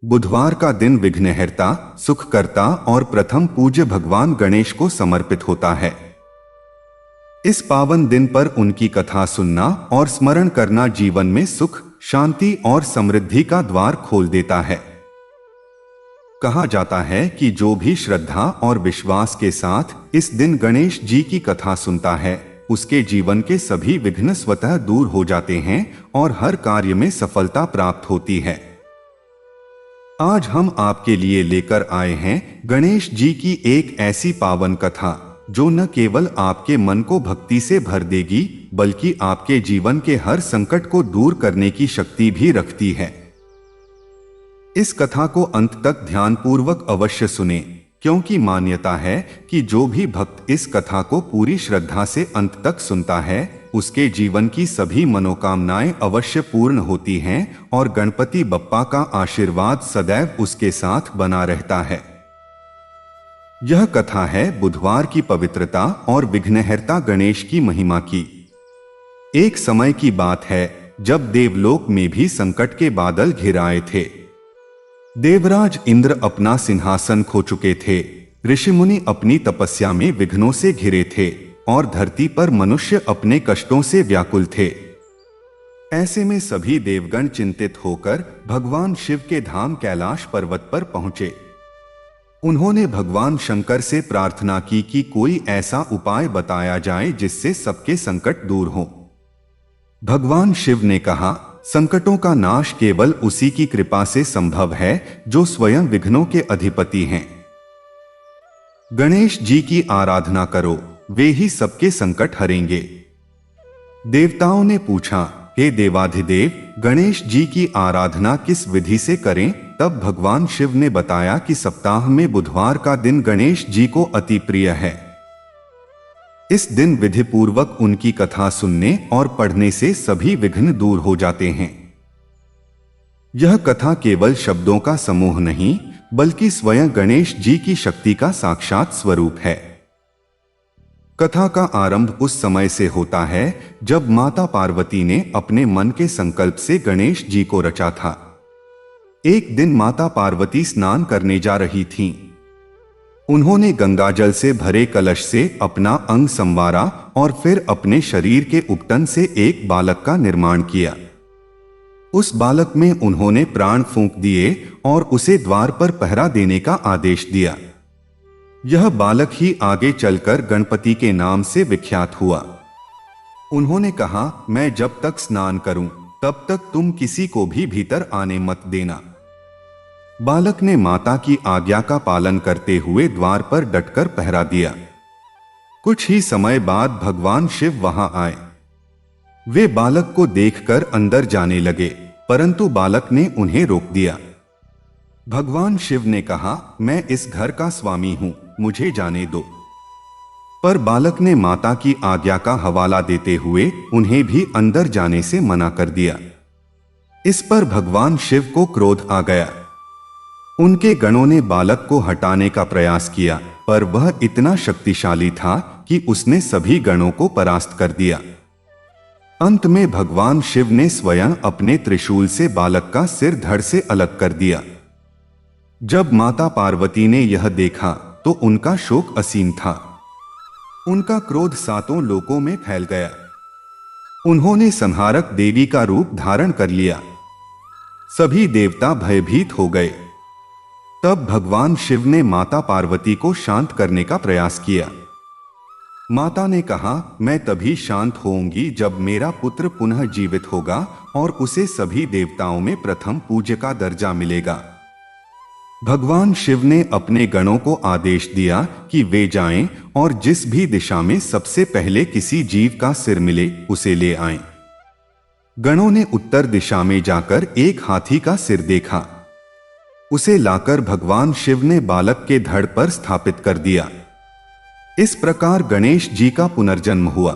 बुधवार का दिन विघ्नहर्ता, सुखकर्ता और प्रथम पूज्य भगवान गणेश को समर्पित होता है। इस पावन दिन पर उनकी कथा सुनना और स्मरण करना जीवन में सुख, शांति और समृद्धि का द्वार खोल देता है। कहा जाता है कि जो भी श्रद्धा और विश्वास के साथ इस दिन गणेश जी की कथा सुनता है, उसके जीवन के सभी विघ्न स्वतः दूर हो जाते हैं और हर कार्य में सफलता प्राप्त होती है। आज हम आपके लिए लेकर आए हैं गणेश जी की एक ऐसी पावन कथा जो न केवल आपके मन को भक्ति से भर देगी, बल्कि आपके जीवन के हर संकट को दूर करने की शक्ति भी रखती है। इस कथा को अंत तक ध्यानपूर्वक अवश्य सुने, क्योंकि मान्यता है कि जो भी भक्त इस कथा को पूरी श्रद्धा से अंत तक सुनता है, उसके जीवन की सभी मनोकामनाएं अवश्य पूर्ण होती हैं और गणपति बप्पा का आशीर्वाद सदैव उसके साथ बना रहता है। यह कथा है बुधवार की पवित्रता और विघ्नहर्ता गणेश की महिमा की। एक समय की बात है जब देवलोक में भी संकट के बादल घिर आए थे। देवराज इंद्र अपना सिंहासन खो चुके थे, ऋषिमुनि अपनी तपस्या में विघ्नों से घिरे थे और धरती पर मनुष्य अपने कष्टों से व्याकुल थे। ऐसे में सभी देवगण चिंतित होकर भगवान शिव के धाम कैलाश पर्वत पर पहुंचे। उन्होंने भगवान शंकर से प्रार्थना की कि कोई ऐसा उपाय बताया जाए जिससे सबके संकट दूर हो। भगवान शिव ने कहा, संकटों का नाश केवल उसी की कृपा से संभव है जो स्वयं विघ्नों के अधिपति हैं। गणेश जी की आराधना करो, वे ही सबके संकट हरेंगे। देवताओं ने पूछा, हे देवाधिदेव, गणेश जी की आराधना किस विधि से करें? तब भगवान शिव ने बताया कि सप्ताह में बुधवार का दिन गणेश जी को अति प्रिय है। इस दिन विधिपूर्वक उनकी कथा सुनने और पढ़ने से सभी विघ्न दूर हो जाते हैं। यह कथा केवल शब्दों का समूह नहीं, बल्कि स्वयं गणेश जी की शक्ति का साक्षात स्वरूप है। कथा का आरंभ उस समय से होता है जब माता पार्वती ने अपने मन के संकल्प से गणेश जी को रचा था। एक दिन माता पार्वती स्नान करने जा रही थीं। उन्होंने गंगाजल से भरे कलश से अपना अंग संवारा और फिर अपने शरीर के उपटन से एक बालक का निर्माण किया। उस बालक में उन्होंने प्राण फूंक दिए और उसे द्वार पर पहरा देने का आदेश दिया। यह बालक ही आगे चलकर गणपति के नाम से विख्यात हुआ। उन्होंने कहा, मैं जब तक स्नान करूं तब तक तुम किसी को भी भीतर आने मत देना। बालक ने माता की आज्ञा का पालन करते हुए द्वार पर डटकर पहरा दिया। कुछ ही समय बाद भगवान शिव वहां आए। वे बालक को देखकर अंदर जाने लगे, परंतु बालक ने उन्हें रोक दिया। भगवान शिव ने कहा, मैं इस घर का स्वामी हूं, मुझे जाने दो। पर बालक ने माता की आज्ञा का हवाला देते हुए उन्हें भी अंदर जाने से मना कर दिया। इस पर भगवान शिव को क्रोध आ गया। उनके गणों ने बालक को हटाने का प्रयास किया, पर वह इतना शक्तिशाली था कि उसने सभी गणों को परास्त कर दिया। अंत में भगवान शिव ने स्वयं अपने त्रिशूल से बालक का सिर धड़ से अलग कर दिया। जब माता पार्वती ने यह देखा तो उनका शोक असीम था। उनका क्रोध सातों लोकों में फैल गया। उन्होंने संहारक देवी का रूप धारण कर लिया। सभी देवता भयभीत हो गए। तब भगवान शिव ने माता पार्वती को शांत करने का प्रयास किया। माता ने कहा, मैं तभी शांत होऊंगी जब मेरा पुत्र पुनः जीवित होगा और उसे सभी देवताओं में प्रथम पूज्य का दर्जा मिलेगा। भगवान शिव ने अपने गणों को आदेश दिया कि वे जाएं और जिस भी दिशा में सबसे पहले किसी जीव का सिर मिले उसे ले आएं। गणों ने उत्तर दिशा में जाकर एक हाथी का सिर देखा। उसे लाकर भगवान शिव ने बालक के धड़ पर स्थापित कर दिया। इस प्रकार गणेश जी का पुनर्जन्म हुआ।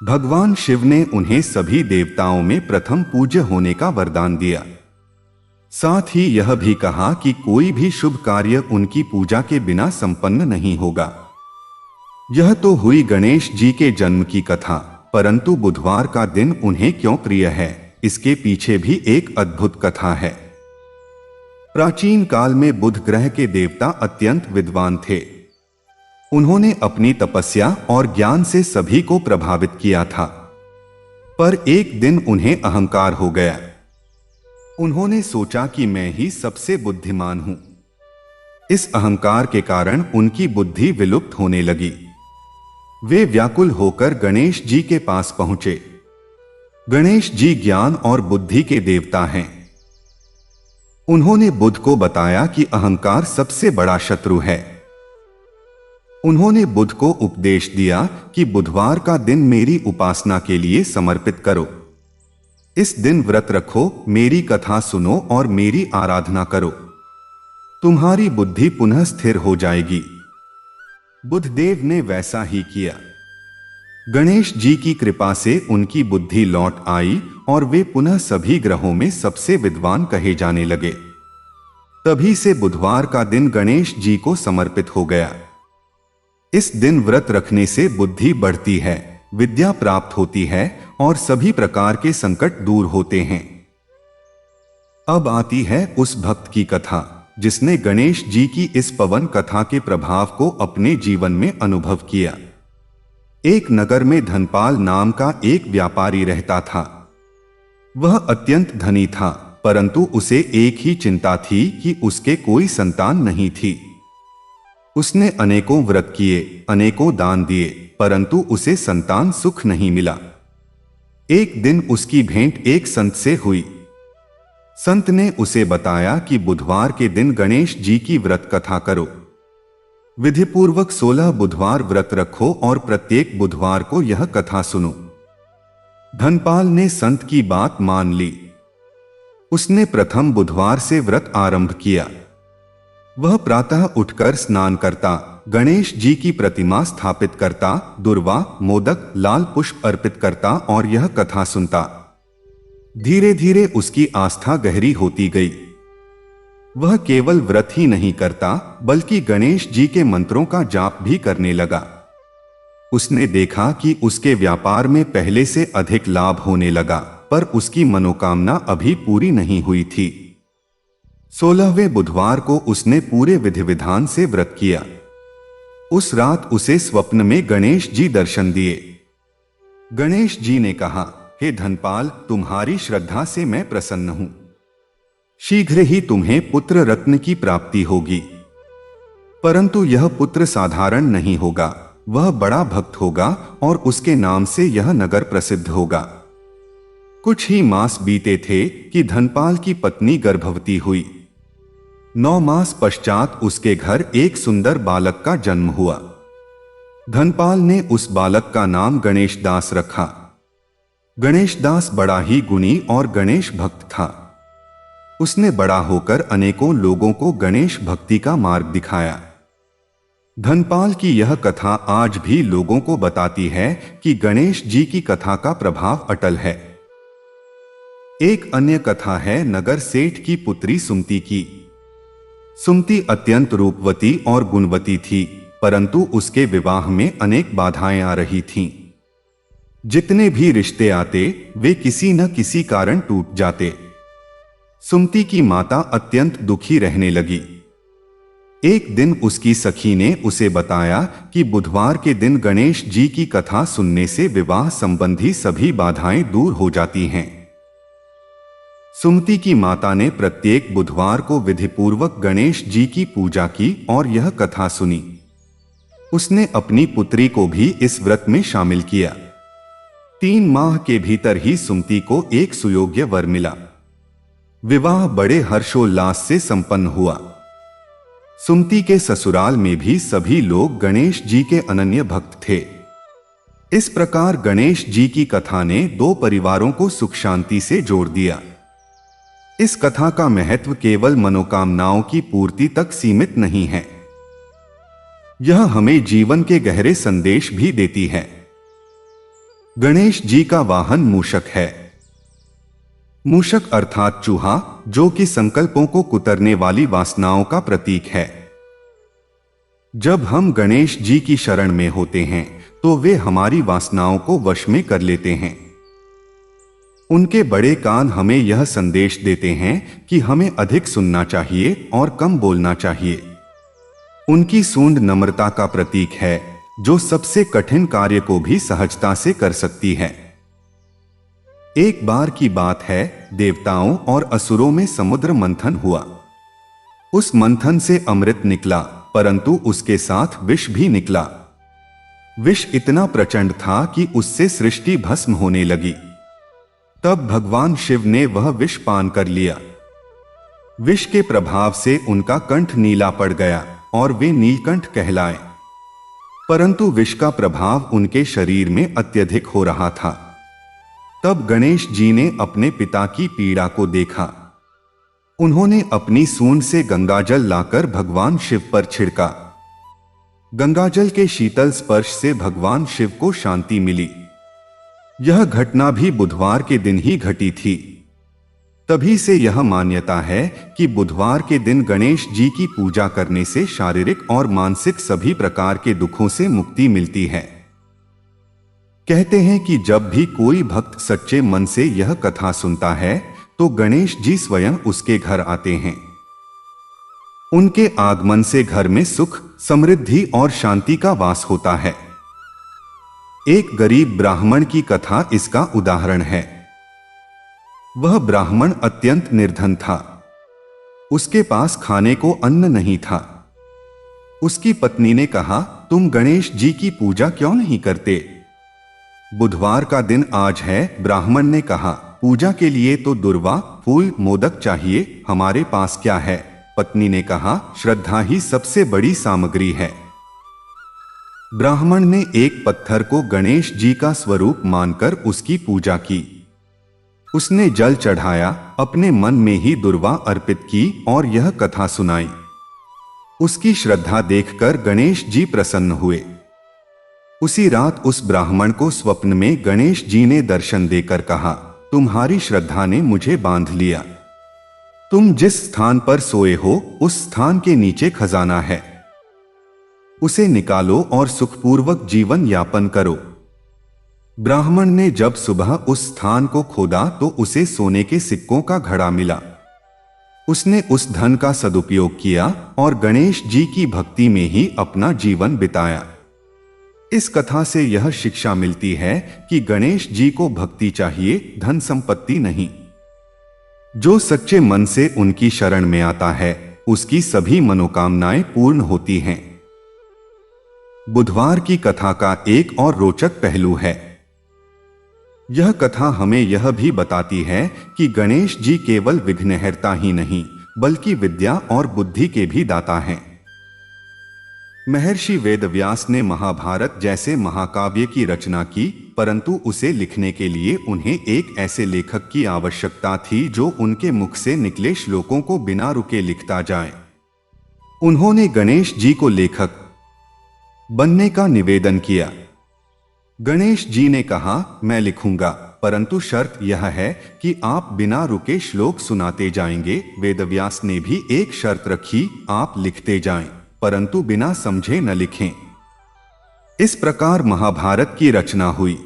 भगवान शिव ने उन्हें सभी देवताओं में प्रथम पूज्य होने का वरदान दिया। साथ ही यह भी कहा कि कोई भी शुभ कार्य उनकी पूजा के बिना संपन्न नहीं होगा। यह तो हुई गणेश जी के जन्म की कथा, परंतु बुधवार का दिन उन्हें क्यों प्रिय है, इसके पीछे भी एक अद्भुत कथा है। प्राचीन काल में बुध ग्रह के देवता अत्यंत विद्वान थे। उन्होंने अपनी तपस्या और ज्ञान से सभी को प्रभावित किया था, पर एक दिन उन्हें अहंकार हो गया। उन्होंने सोचा कि मैं ही सबसे बुद्धिमान हूं। इस अहंकार के कारण उनकी बुद्धि विलुप्त होने लगी। वे व्याकुल होकर गणेश जी के पास पहुंचे। गणेश जी ज्ञान और बुद्धि के देवता हैं। उन्होंने बुध को बताया कि अहंकार सबसे बड़ा शत्रु है। उन्होंने बुध को उपदेश दिया कि बुधवार का दिन मेरी उपासना के लिए समर्पित करो। इस दिन व्रत रखो, मेरी कथा सुनो और मेरी आराधना करो। तुम्हारी बुद्धि पुनः स्थिर हो जाएगी। बुधदेव ने वैसा ही किया। गणेश जी की कृपा से उनकी बुद्धि लौट आई और वे पुनः सभी ग्रहों में सबसे विद्वान कहे जाने लगे। तभी से बुधवार का दिन गणेश जी को समर्पित हो गया। इस दिन व्रत रखने से बुद्धि बढ़ती है, विद्या प्राप्त होती है और सभी प्रकार के संकट दूर होते हैं। अब आती है उस भक्त की कथा जिसने गणेश जी की इस पवन कथा के प्रभाव को अपने जीवन में अनुभव किया। एक नगर में धनपाल नाम का एक व्यापारी रहता था। वह अत्यंत धनी था, परंतु उसे एक ही चिंता थी कि उसके कोई संतान नहीं थी। उसने अनेकों व्रत किए, अनेकों दान दिए, परंतु उसे संतान सुख नहीं मिला। एक दिन उसकी भेंट एक संत से हुई। संत ने उसे बताया कि बुधवार के दिन गणेश जी की व्रत कथा करो। विधिपूर्वक 16 बुधवार व्रत रखो और प्रत्येक बुधवार को यह कथा सुनो। धनपाल ने संत की बात मान ली। उसने प्रथम बुधवार से व्रत आरंभ किया। वह प्रातः उठकर स्नान करता, गणेश जी की प्रतिमा स्थापित करता, दुर्वा, मोदक, लाल पुष्प अर्पित करता और यह कथा सुनता। धीरे धीरे उसकी आस्था गहरी होती गई। वह केवल व्रत ही नहीं करता बल्कि गणेश जी के मंत्रों का जाप भी करने लगा। उसने देखा कि उसके व्यापार में पहले से अधिक लाभ होने लगा, पर उसकी मनोकामना अभी पूरी नहीं हुई थी। 16वें बुधवार को उसने पूरे विधि विधान से व्रत किया। उस रात उसे स्वप्न में गणेश जी दर्शन दिए। गणेश जी ने कहा, हे धनपाल, तुम्हारी श्रद्धा से मैं प्रसन्न हूं। शीघ्र ही तुम्हें पुत्र रत्न की प्राप्ति होगी, परंतु यह पुत्र साधारण नहीं होगा, वह बड़ा भक्त होगा और उसके नाम से यह नगर प्रसिद्ध होगा। कुछ ही मास बीते थे कि धनपाल की पत्नी गर्भवती हुई। 9 मास पश्चात उसके घर एक सुंदर बालक का जन्म हुआ। धनपाल ने उस बालक का नाम गणेश दास रखा। गणेश दास बड़ा ही गुणी और गणेश भक्त था। उसने बड़ा होकर अनेकों लोगों को गणेश भक्ति का मार्ग दिखाया। धनपाल की यह कथा आज भी लोगों को बताती है कि गणेश जी की कथा का प्रभाव अटल है। एक अन्य कथा है नगर सेठ की पुत्री सुमति की। सुमति अत्यंत रूपवती और गुणवती थी, परंतु उसके विवाह में अनेक बाधाएं आ रही थीं। जितने भी रिश्ते आते वे किसी न किसी कारण टूट जाते। सुमति की माता अत्यंत दुखी रहने लगी। एक दिन उसकी सखी ने उसे बताया कि बुधवार के दिन गणेश जी की कथा सुनने से विवाह संबंधी सभी बाधाएं दूर हो जाती हैं। सुमति की माता ने प्रत्येक बुधवार को विधिपूर्वक गणेश जी की पूजा की और यह कथा सुनी। उसने अपनी पुत्री को भी इस व्रत में शामिल किया। 3 माह के भीतर ही सुमति को एक सुयोग्य वर मिला। विवाह बड़े हर्षोल्लास से संपन्न हुआ। सुमति के ससुराल में भी सभी लोग गणेश जी के अनन्य भक्त थे। इस प्रकार गणेश जी की कथा ने 2 परिवारों को सुख शांति से जोड़ दिया। इस कथा का महत्व केवल मनोकामनाओं की पूर्ति तक सीमित नहीं है, यह हमें जीवन के गहरे संदेश भी देती है। गणेश जी का वाहन मूषक है। मूषक अर्थात चूहा, जो कि संकल्पों को कुतरने वाली वासनाओं का प्रतीक है। जब हम गणेश जी की शरण में होते हैं तो वे हमारी वासनाओं को वश में कर लेते हैं। उनके बड़े कान हमें यह संदेश देते हैं कि हमें अधिक सुनना चाहिए और कम बोलना चाहिए। उनकी सूंड नम्रता का प्रतीक है, जो सबसे कठिन कार्य को भी सहजता से कर सकती है। एक बार की बात है, देवताओं और असुरों में समुद्र मंथन हुआ। उस मंथन से अमृत निकला, परंतु उसके साथ विष भी निकला। विष इतना प्रचंड था कि उससे सृष्टि भस्म होने लगी। तब भगवान शिव ने वह विष पान कर लिया। विष के प्रभाव से उनका कंठ नीला पड़ गया और वे नीलकंठ कहलाए। परंतु विष का प्रभाव उनके शरीर में अत्यधिक हो रहा था। तब गणेश जी ने अपने पिता की पीड़ा को देखा। उन्होंने अपनी सूंड से गंगाजल लाकर भगवान शिव पर छिड़का। गंगाजल के शीतल स्पर्श से भगवान शिव को शांति मिली। यह घटना भी बुधवार के दिन ही घटी थी। तभी से यह मान्यता है कि बुधवार के दिन गणेश जी की पूजा करने से शारीरिक और मानसिक सभी प्रकार के दुखों से मुक्ति मिलती है। कहते हैं कि जब भी कोई भक्त सच्चे मन से यह कथा सुनता है तो गणेश जी स्वयं उसके घर आते हैं। उनके आगमन से घर में सुख, समृद्धि और शांति का वास होता है। एक गरीब ब्राह्मण की कथा इसका उदाहरण है। वह ब्राह्मण अत्यंत निर्धन था। उसके पास खाने को अन्न नहीं था। उसकी पत्नी ने कहा, तुम गणेश जी की पूजा क्यों नहीं करते? बुधवार का दिन आज है। ब्राह्मण ने कहा, पूजा के लिए तो दुर्वा, फूल, मोदक चाहिए, हमारे पास क्या है? पत्नी ने कहा, श्रद्धा ही सबसे बड़ी सामग्री है। ब्राह्मण ने एक पत्थर को गणेश जी का स्वरूप मानकर उसकी पूजा की। उसने जल चढ़ाया, अपने मन में ही दुर्वा अर्पित की और यह कथा सुनाई। उसकी श्रद्धा देखकर गणेश जी प्रसन्न हुए। उसी रात उस ब्राह्मण को स्वप्न में गणेश जी ने दर्शन देकर कहा, तुम्हारी श्रद्धा ने मुझे बांध लिया। तुम जिस स्थान पर सोए हो उस स्थान के नीचे खजाना है, उसे निकालो और सुखपूर्वक जीवन यापन करो। ब्राह्मण ने जब सुबह उस स्थान को खोदा तो उसे सोने के सिक्कों का घड़ा मिला। उसने उस धन का सदुपयोग किया और गणेश जी की भक्ति में ही अपना जीवन बिताया। इस कथा से यह शिक्षा मिलती है कि गणेश जी को भक्ति चाहिए, धन संपत्ति नहीं। जो सच्चे मन से उनकी शरण में आता है उसकी सभी मनोकामनाएं पूर्ण होती हैं। बुधवार की कथा का एक और रोचक पहलू है। यह कथा हमें यह भी बताती है कि गणेश जी केवल विघ्नहर्ता ही नहीं बल्कि विद्या और बुद्धि के भी दाता हैं। महर्षि वेदव्यास ने महाभारत जैसे महाकाव्य की रचना की, परंतु उसे लिखने के लिए उन्हें एक ऐसे लेखक की आवश्यकता थी जो उनके मुख से निकले श्लोकों को बिना रुके लिखता जाए। उन्होंने गणेश जी को लेखक बनने का निवेदन किया। गणेश जी ने कहा, मैं लिखूंगा, परंतु शर्त यह है कि आप बिना रुके श्लोक सुनाते जाएंगे। वेदव्यास ने भी एक शर्त रखी, आप लिखते जाएं, परंतु बिना समझे न लिखें। इस प्रकार महाभारत की रचना हुई।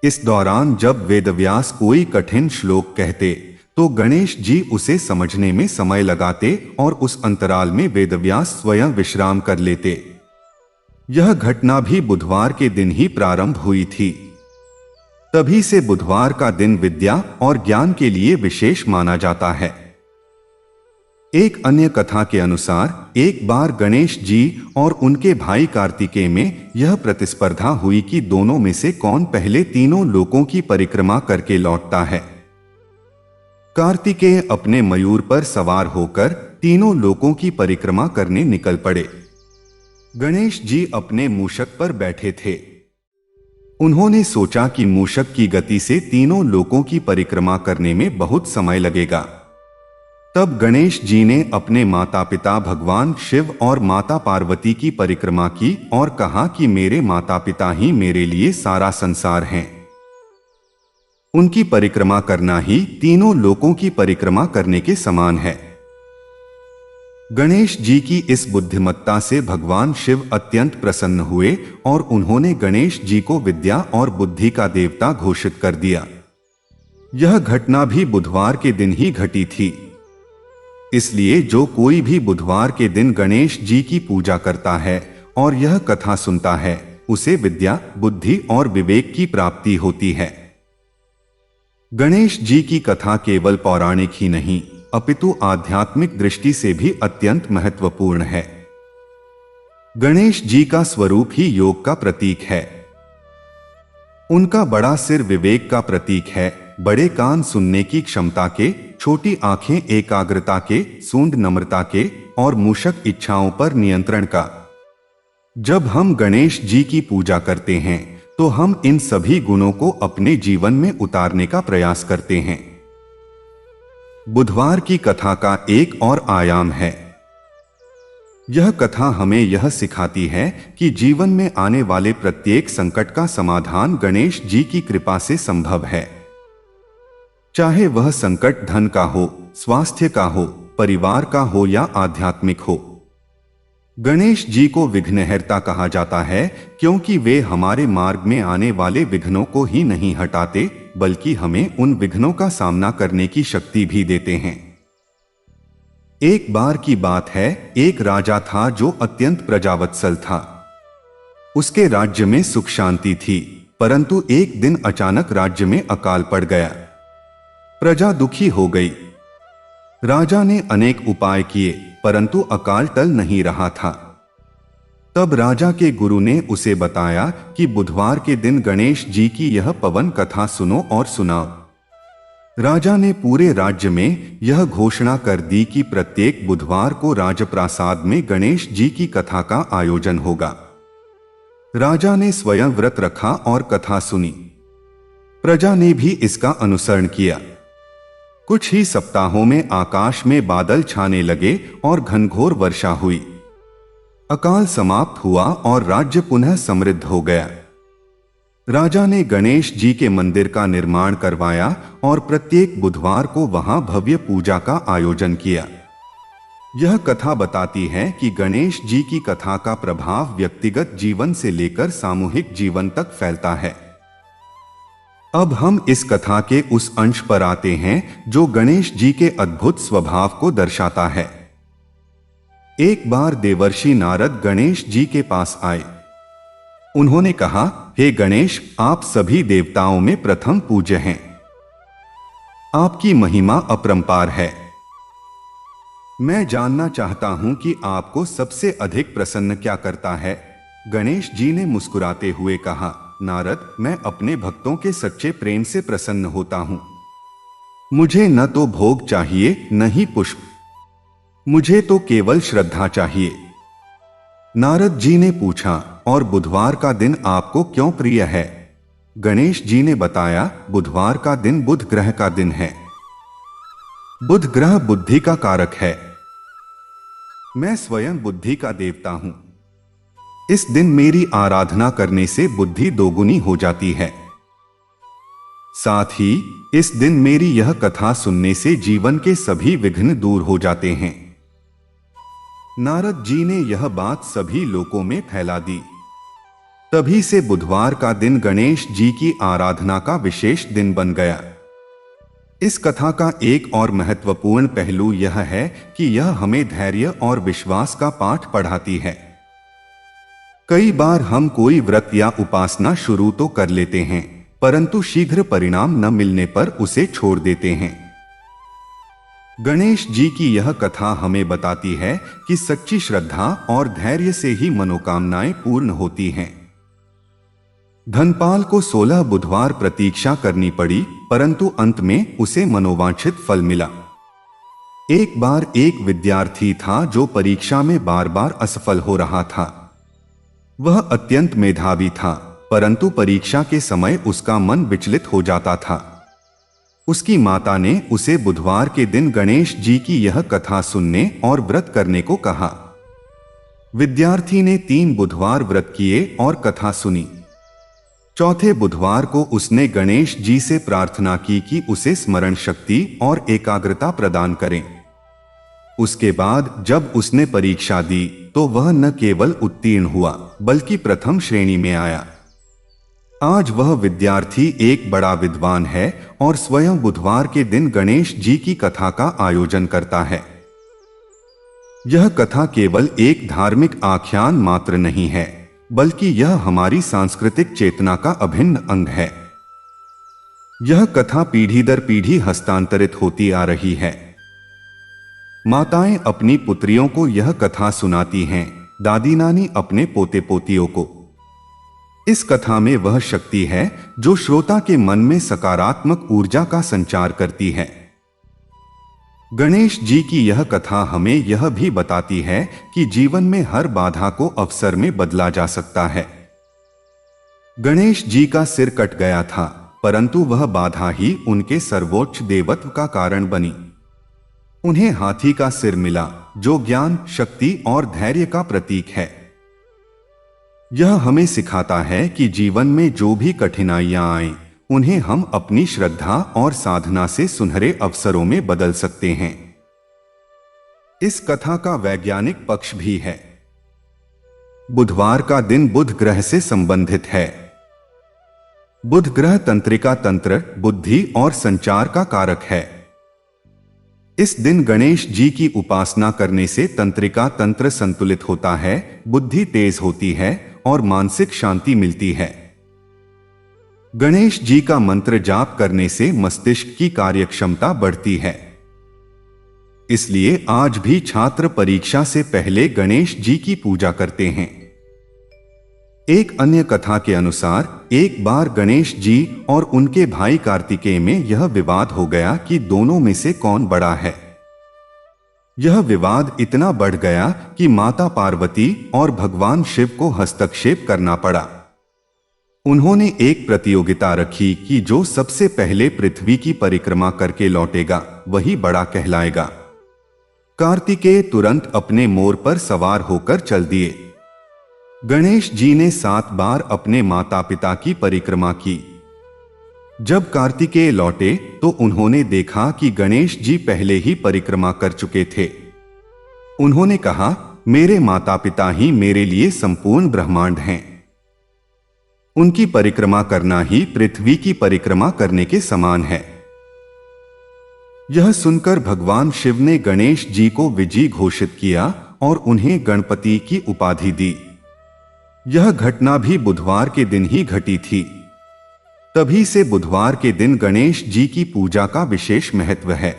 इस दौरान जब वेदव्यास कोई कठिन श्लोक कहते तो गणेश जी उसे समझने में समय लगाते और उस अंतराल में वेदव्यास स्वयं विश्राम कर लेते। यह घटना भी बुधवार के दिन ही प्रारंभ हुई थी। तभी से बुधवार का दिन विद्या और ज्ञान के लिए विशेष माना जाता है। एक अन्य कथा के अनुसार एक बार गणेश जी और उनके भाई कार्तिकेय में यह प्रतिस्पर्धा हुई कि दोनों में से कौन पहले तीनों लोकों की परिक्रमा करके लौटता है। कार्तिकेय अपने मयूर पर सवार होकर तीनों लोकों की परिक्रमा करने निकल पड़े। गणेश जी अपने मूषक पर बैठे थे। उन्होंने सोचा कि मूषक की गति से तीनों लोकों की परिक्रमा करने में बहुत समय लगेगा। तब गणेश जी ने अपने माता पिता भगवान शिव और माता पार्वती की परिक्रमा की और कहा कि मेरे माता पिता ही मेरे लिए सारा संसार हैं। उनकी परिक्रमा करना ही तीनों लोकों की परिक्रमा करने के समान है। गणेश जी की इस बुद्धिमत्ता से भगवान शिव अत्यंत प्रसन्न हुए और उन्होंने गणेश जी को विद्या और बुद्धि का देवता घोषित कर दिया। यह घटना भी बुधवार के दिन ही घटी थी। इसलिए जो कोई भी बुधवार के दिन गणेश जी की पूजा करता है और यह कथा सुनता है, उसे विद्या, बुद्धि और विवेक की प्राप्ति होती है। गणेश जी की कथा केवल पौराणिक ही नहीं, अपितु आध्यात्मिक दृष्टि से भी अत्यंत महत्वपूर्ण है। गणेश जी का स्वरूप ही योग का प्रतीक है। उनका बड़ा सिर विवेक का प्रतीक है, बड़े कान सुनने की क्षमता के, छोटी आंखें एकाग्रता के, सूंड नम्रता के और मूषक इच्छाओं पर नियंत्रण का। जब हम गणेश जी की पूजा करते हैं तो हम इन सभी गुणों को अपने जीवन में उतारने का प्रयास करते हैं। बुधवार की कथा का एक और आयाम है। यह कथा हमें यह सिखाती है कि जीवन में आने वाले प्रत्येक संकट का समाधान गणेश जी की कृपा से संभव है। चाहे वह संकट धन का हो, स्वास्थ्य का हो, परिवार का हो या आध्यात्मिक हो। गणेश जी को विघ्नहर्ता कहा जाता है क्योंकि वे हमारे मार्ग में आने वाले विघ्नों को ही नहीं हटाते, बल्कि हमें उन विघ्नों का सामना करने की शक्ति भी देते हैं। एक बार की बात है, एक राजा था जो अत्यंत प्रजावत्सल था। उसके राज्य में सुख शांति थी, परंतु एक दिन अचानक राज्य में अकाल पड़ गया। प्रजा दुखी हो गई। राजा ने अनेक उपाय किए, परंतु अकाल टल नहीं रहा था। तब राजा के गुरु ने उसे बताया कि बुधवार के दिन गणेश जी की यह पवन कथा सुनो और सुनाओ। राजा ने पूरे राज्य में यह घोषणा कर दी कि प्रत्येक बुधवार को राजप्रासाद में गणेश जी की कथा का आयोजन होगा। राजा ने स्वयं व्रत रखा और कथा सुनी। प्रजा ने भी इसका अनुसरण किया। कुछ ही सप्ताहों में आकाश में बादल छाने लगे और घनघोर वर्षा हुई। अकाल समाप्त हुआ और राज्य पुनः समृद्ध हो गया। राजा ने गणेश जी के मंदिर का निर्माण करवाया और प्रत्येक बुधवार को वहां भव्य पूजा का आयोजन किया। यह कथा बताती है कि गणेश जी की कथा का प्रभाव व्यक्तिगत जीवन से लेकर सामूहिक जीवन तक फैलता है। अब हम इस कथा के उस अंश पर आते हैं जो गणेश जी के अद्भुत स्वभाव को दर्शाता है। एक बार देवर्षि नारद गणेश जी के पास आए। उन्होंने कहा, हे गणेश, आप सभी देवताओं में प्रथम पूज्य हैं। आपकी महिमा अपरंपार है। मैं जानना चाहता हूं कि आपको सबसे अधिक प्रसन्न क्या करता है। गणेश जी ने मुस्कुराते हुए कहा, नारद, मैं अपने भक्तों के सच्चे प्रेम से प्रसन्न होता हूं। मुझे न तो भोग चाहिए न ही पुष्प, मुझे तो केवल श्रद्धा चाहिए। नारद जी ने पूछा, और बुधवार का दिन आपको क्यों प्रिय है? गणेश जी ने बताया, बुधवार का दिन बुध ग्रह का दिन है। बुध ग्रह बुद्धि का कारक है। मैं स्वयं बुद्धि का देवता हूं। इस दिन मेरी आराधना करने से बुद्धि दोगुनी हो जाती है। साथ ही इस दिन मेरी यह कथा सुनने से जीवन के सभी विघ्न दूर हो जाते हैं। नारद जी ने यह बात सभी लोगों में फैला दी। तभी से बुधवार का दिन गणेश जी की आराधना का विशेष दिन बन गया। इस कथा का एक और महत्वपूर्ण पहलू यह है कि यह हमें धैर्य और विश्वास का पाठ पढ़ाती है। कई बार हम कोई व्रत या उपासना शुरू तो कर लेते हैं, परंतु शीघ्र परिणाम न मिलने पर उसे छोड़ देते हैं। गणेश जी की यह कथा हमें बताती है कि सच्ची श्रद्धा और धैर्य से ही मनोकामनाएं पूर्ण होती हैं। धनपाल को 16 बुधवार प्रतीक्षा करनी पड़ी, परंतु अंत में उसे मनोवांछित फल मिला। एक बार एक विद्यार्थी था जो परीक्षा में बार बार असफल हो रहा था। वह अत्यंत मेधावी था, परंतु परीक्षा के समय उसका मन विचलित हो जाता था। उसकी माता ने उसे बुधवार के दिन गणेश जी की यह कथा सुनने और व्रत करने को कहा। विद्यार्थी ने 3 बुधवार व्रत किए और कथा सुनी। चौथे बुधवार को उसने गणेश जी से प्रार्थना की कि उसे स्मरण शक्ति और एकाग्रता प्रदान करें। उसके बाद जब उसने परीक्षा दी तो वह न केवल उत्तीर्ण हुआ, बल्कि प्रथम श्रेणी में आया। आज वह विद्यार्थी एक बड़ा विद्वान है और स्वयं बुधवार के दिन गणेश जी की कथा का आयोजन करता है। यह कथा केवल एक धार्मिक आख्यान मात्र नहीं है, बल्कि यह हमारी सांस्कृतिक चेतना का अभिन्न अंग है। यह कथा पीढ़ी दर पीढ़ी हस्तांतरित होती आ रही है। माताएं अपनी पुत्रियों को यह कथा सुनाती हैं, दादी नानी अपने पोते पोतियों को। इस कथा में वह शक्ति है जो श्रोता के मन में सकारात्मक ऊर्जा का संचार करती है। गणेश जी की यह कथा हमें यह भी बताती है कि जीवन में हर बाधा को अवसर में बदला जा सकता है। गणेश जी का सिर कट गया था, परंतु वह बाधा ही उनके सर्वोच्च देवत्व का कारण बनी। उन्हें हाथी का सिर मिला, जो ज्ञान, शक्ति और धैर्य का प्रतीक है। यह हमें सिखाता है कि जीवन में जो भी कठिनाइयां आएं, उन्हें हम अपनी श्रद्धा और साधना से सुनहरे अवसरों में बदल सकते हैं। इस कथा का वैज्ञानिक पक्ष भी है। बुधवार का दिन बुध ग्रह से संबंधित है। बुध ग्रह तंत्रिका, तंत्र, बुद्धि और संचार का कारक है। इस दिन गणेश जी की उपासना करने से तंत्रिका तंत्र संतुलित होता है, बुद्धि तेज होती है और मानसिक शांति मिलती है। गणेश जी का मंत्र जाप करने से मस्तिष्क की कार्यक्षमता बढ़ती है। इसलिए आज भी छात्र परीक्षा से पहले गणेश जी की पूजा करते हैं। एक अन्य कथा के अनुसार एक बार गणेश जी और उनके भाई कार्तिकेय में यह विवाद हो गया कि दोनों में से कौन बड़ा है। यह विवाद इतना बढ़ गया कि माता पार्वती और भगवान शिव को हस्तक्षेप करना पड़ा। उन्होंने एक प्रतियोगिता रखी कि जो सबसे पहले पृथ्वी की परिक्रमा करके लौटेगा वही बड़ा कहलाएगा। कार्तिकेय तुरंत अपने मोर पर सवार होकर चल दिए। गणेश जी ने 7 बार अपने माता पिता की परिक्रमा की। जब कार्तिकेय लौटे तो उन्होंने देखा कि गणेश जी पहले ही परिक्रमा कर चुके थे। उन्होंने कहा, मेरे माता पिता ही मेरे लिए संपूर्ण ब्रह्मांड हैं। उनकी परिक्रमा करना ही पृथ्वी की परिक्रमा करने के समान है। यह सुनकर भगवान शिव ने गणेश जी को विजयी घोषित किया और उन्हें गणपति की उपाधि दी। यह घटना भी बुधवार के दिन ही घटी थी। तभी से बुधवार के दिन गणेश जी की पूजा का विशेष महत्व है।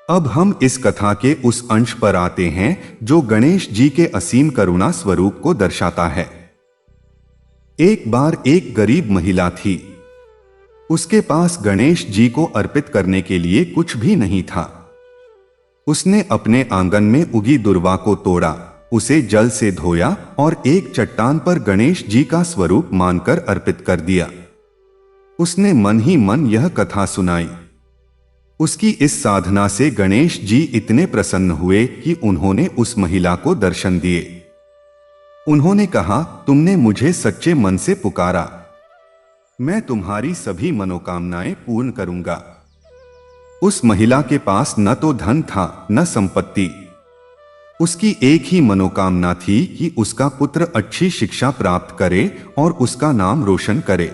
अब हम इस कथा के उस अंश पर आते हैं जो गणेश जी के असीम करुणा स्वरूप को दर्शाता है। एक बार एक गरीब महिला थी। उसके पास गणेश जी को अर्पित करने के लिए कुछ भी नहीं था। उसने अपने आंगन में उगी दुर्वा को तोड़ा, उसे जल से धोया और एक चट्टान पर गणेश जी का स्वरूप मानकर अर्पित कर दिया। उसने मन ही मन यह कथा सुनाई। उसकी इस साधना से गणेश जी इतने प्रसन्न हुए कि उन्होंने उस महिला को दर्शन दिए। उन्होंने कहा, तुमने मुझे सच्चे मन से पुकारा, मैं तुम्हारी सभी मनोकामनाएं पूर्ण करूंगा। उस महिला के पास न तो धन था न संपत्ति। उसकी एक ही मनोकामना थी कि उसका पुत्र अच्छी शिक्षा प्राप्त करे और उसका नाम रोशन करे।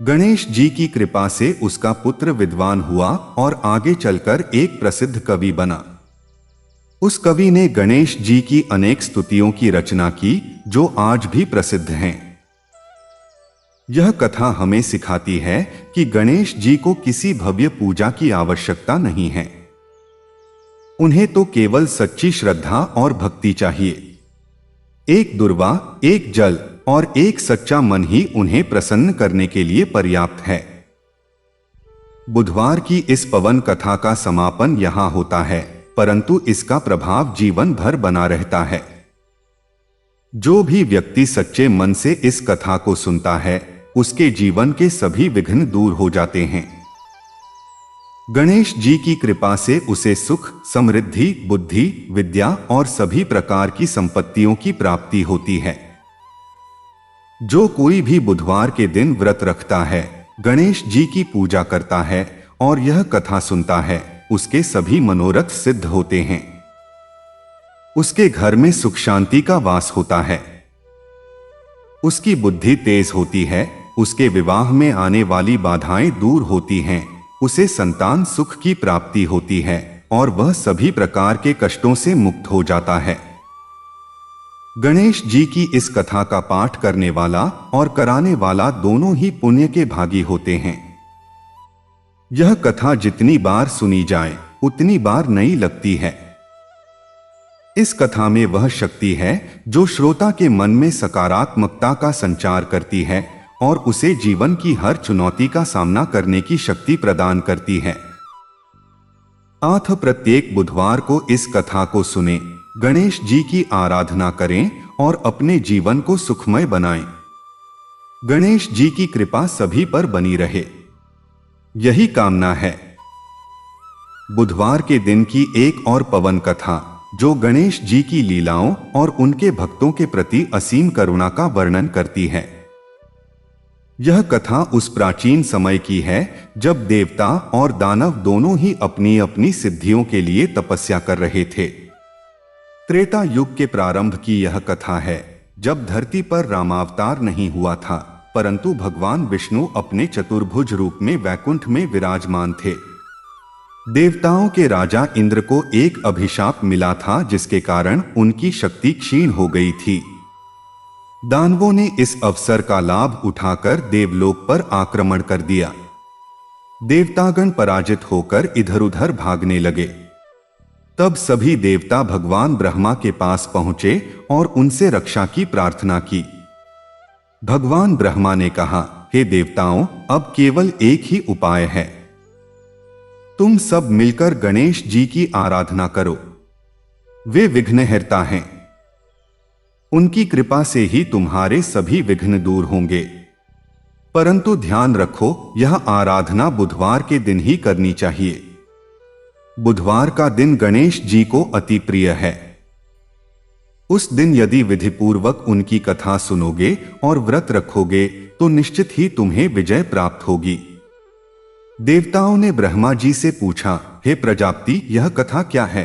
गणेश जी की कृपा से उसका पुत्र विद्वान हुआ और आगे चलकर एक प्रसिद्ध कवि बना। उस कवि ने गणेश जी की अनेक स्तुतियों की रचना की जो आज भी प्रसिद्ध हैं। यह कथा हमें सिखाती है कि गणेश जी को किसी भव्य पूजा की आवश्यकता नहीं है। उन्हें तो केवल सच्ची श्रद्धा और भक्ति चाहिए। एक दुर्वा, एक जल और एक सच्चा मन ही उन्हें प्रसन्न करने के लिए पर्याप्त है। बुधवार की इस पवन कथा का समापन यहां होता है, परंतु इसका प्रभाव जीवन भर बना रहता है। जो भी व्यक्ति सच्चे मन से इस कथा को सुनता है, उसके जीवन के सभी विघ्न दूर हो जाते हैं। गणेश जी की कृपा से उसे सुख, समृद्धि, बुद्धि, विद्या और सभी प्रकार की संपत्तियों की प्राप्ति होती है। जो कोई भी बुधवार के दिन व्रत रखता है, गणेश जी की पूजा करता है और यह कथा सुनता है, उसके सभी मनोरथ सिद्ध होते हैं। उसके घर में सुख शांति का वास होता है। उसकी बुद्धि तेज होती है, उसके विवाह में आने वाली बाधाएं दूर होती हैं, उसे संतान सुख की प्राप्ति होती है और वह सभी प्रकार के कष्टों से मुक्त हो जाता है। गणेश जी की इस कथा का पाठ करने वाला और कराने वाला दोनों ही पुण्य के भागी होते हैं। यह कथा जितनी बार सुनी जाए उतनी बार नई लगती है। इस कथा में वह शक्ति है जो श्रोता के मन में सकारात्मकता का संचार करती है और उसे जीवन की हर चुनौती का सामना करने की शक्ति प्रदान करती है। प्रत्येक बुधवार को इस कथा को सुने, गणेश जी की आराधना करें और अपने जीवन को सुखमय बनाएं। गणेश जी की कृपा सभी पर बनी रहे, यही कामना है। बुधवार के दिन की एक और पवन कथा जो गणेश जी की लीलाओं और उनके भक्तों के प्रति असीम करुणा का वर्णन करती है। यह कथा उस प्राचीन समय की है जब देवता और दानव दोनों ही अपनी अपनी सिद्धियों के लिए तपस्या कर रहे थे। त्रेता युग के प्रारंभ की यह कथा है, जब धरती पर रामावतार नहीं हुआ था, परंतु भगवान विष्णु अपने चतुर्भुज रूप में वैकुंठ में विराजमान थे। देवताओं के राजा इंद्र को एक अभिशाप मिला था जिसके कारण उनकी शक्ति क्षीण हो गई थी। दानवों ने इस अवसर का लाभ उठाकर देवलोक पर आक्रमण कर दिया। देवतागण पराजित होकर इधर उधर भागने लगे। तब सभी देवता भगवान ब्रह्मा के पास पहुंचे और उनसे रक्षा की प्रार्थना की। भगवान ब्रह्मा ने कहा, हे देवताओं, अब केवल एक ही उपाय है। तुम सब मिलकर गणेश जी की आराधना करो। वे विघ्नहर्ता हैं। उनकी कृपा से ही तुम्हारे सभी विघ्न दूर होंगे। परंतु ध्यान रखो, यह आराधना बुधवार के दिन ही करनी चाहिए। बुधवार का दिन गणेश जी को अति प्रिय है। उस दिन यदि विधिपूर्वक उनकी कथा सुनोगे और व्रत रखोगे तो निश्चित ही तुम्हें विजय प्राप्त होगी। देवताओं ने ब्रह्मा जी से पूछा, हे प्रजापति, यह कथा क्या है?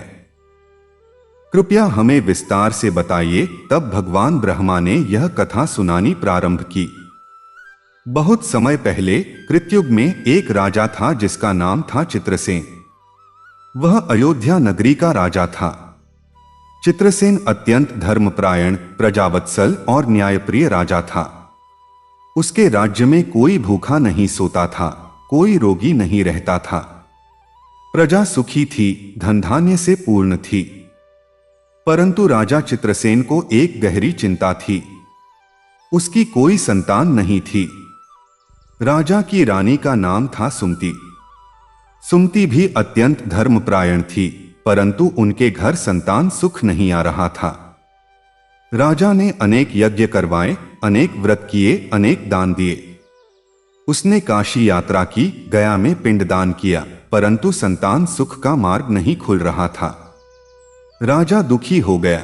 कृपया हमें विस्तार से बताइए। तब भगवान ब्रह्मा ने यह कथा सुनानी प्रारंभ की। बहुत समय पहले कृतयुग में एक राजा था जिसका नाम था चित्रसेन। वह अयोध्या नगरी का राजा था। चित्रसेन अत्यंत धर्मपरायण, प्रजावत्सल और न्यायप्रिय राजा था। उसके राज्य में कोई भूखा नहीं सोता था, कोई रोगी नहीं रहता था। प्रजा सुखी थी, धन धान्य से पूर्ण थी। परंतु राजा चित्रसेन को एक गहरी चिंता थी। उसकी कोई संतान नहीं थी। राजा की रानी का नाम था सुमति। सुमति भी अत्यंत धर्मपरायण थी, परंतु उनके घर संतान सुख नहीं आ रहा था। राजा ने अनेक यज्ञ करवाए, अनेक व्रत किए, अनेक दान दिए। उसने काशी यात्रा की, गया में पिंडदान किया, परंतु संतान सुख का मार्ग नहीं खुल रहा था। राजा दुखी हो गया।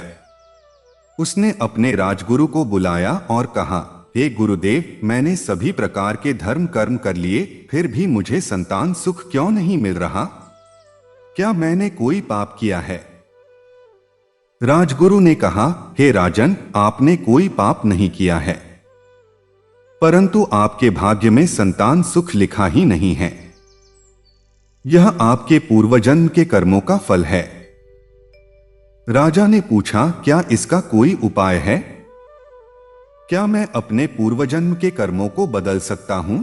उसने अपने राजगुरु को बुलाया और कहा, हे गुरुदेव, मैंने सभी प्रकार के धर्म कर्म कर लिए, फिर भी मुझे संतान सुख क्यों नहीं मिल रहा? क्या मैंने कोई पाप किया है? राजगुरु ने कहा, हे राजन, आपने कोई पाप नहीं किया है, परंतु आपके भाग्य में संतान सुख लिखा ही नहीं है। यह आपके पूर्वजन्म के कर्मों का फल है। राजा ने पूछा, क्या इसका कोई उपाय है? क्या मैं अपने पूर्वजन्म के कर्मों को बदल सकता हूं?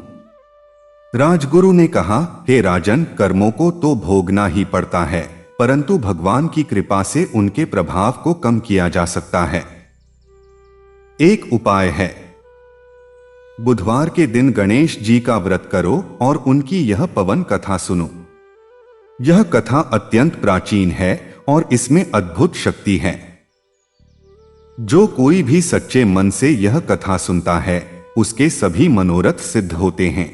राजगुरु ने कहा, हे राजन, कर्मों को तो भोगना ही पड़ता है, परंतु भगवान की कृपा से उनके प्रभाव को कम किया जा सकता है। एक उपाय है, बुधवार के दिन गणेश जी का व्रत करो और उनकी यह पवन कथा सुनो। यह कथा अत्यंत प्राचीन है और इसमें अद्भुत शक्ति है। जो कोई भी सच्चे मन से यह कथा सुनता है, उसके सभी मनोरथ सिद्ध होते हैं।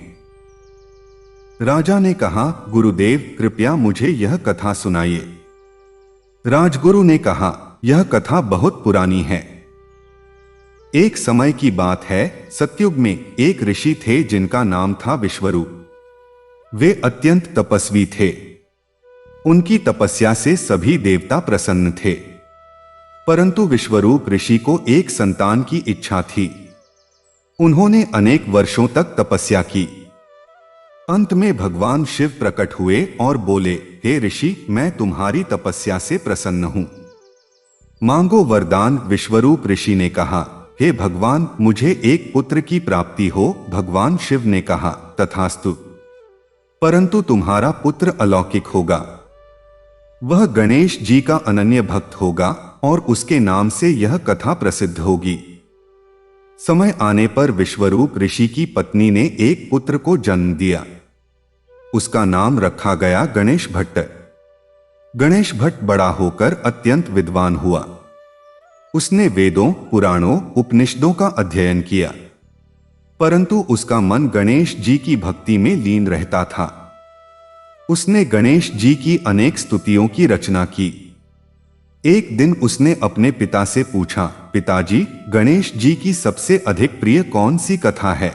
राजा ने कहा, गुरुदेव, कृपया मुझे यह कथा सुनाइए। राजगुरु ने कहा, यह कथा बहुत पुरानी है। एक समय की बात है, सतयुग में एक ऋषि थे जिनका नाम था विश्वरूप। वे अत्यंत तपस्वी थे। उनकी तपस्या से सभी देवता प्रसन्न थे। परंतु विश्वरूप ऋषि को एक संतान की इच्छा थी। उन्होंने अनेक वर्षों तक तपस्या की। अंत में भगवान शिव प्रकट हुए और बोले, हे ऋषि, मैं तुम्हारी तपस्या से प्रसन्न हूं, मांगो वरदान। विश्वरूप ऋषि ने कहा, हे भगवान, मुझे एक पुत्र की प्राप्ति हो। भगवान शिव ने कहा, तथास्तु, परंतु तुम्हारा पुत्र अलौकिक होगा। वह गणेश जी का अनन्य भक्त होगा और उसके नाम से यह कथा प्रसिद्ध होगी। समय आने पर विश्वरूप ऋषि की पत्नी ने एक पुत्र को जन्म दिया। उसका नाम रखा गया गणेश भट्ट। गणेश भट्ट बड़ा होकर अत्यंत विद्वान हुआ। उसने वेदों, पुराणों, उपनिषदों का अध्ययन किया, परंतु उसका मन गणेश जी की भक्ति में लीन रहता था। उसने गणेश जी की अनेक स्तुतियों की रचना की। एक दिन उसने अपने पिता से पूछा, पिताजी, गणेश जी की सबसे अधिक प्रिय कौन सी कथा है?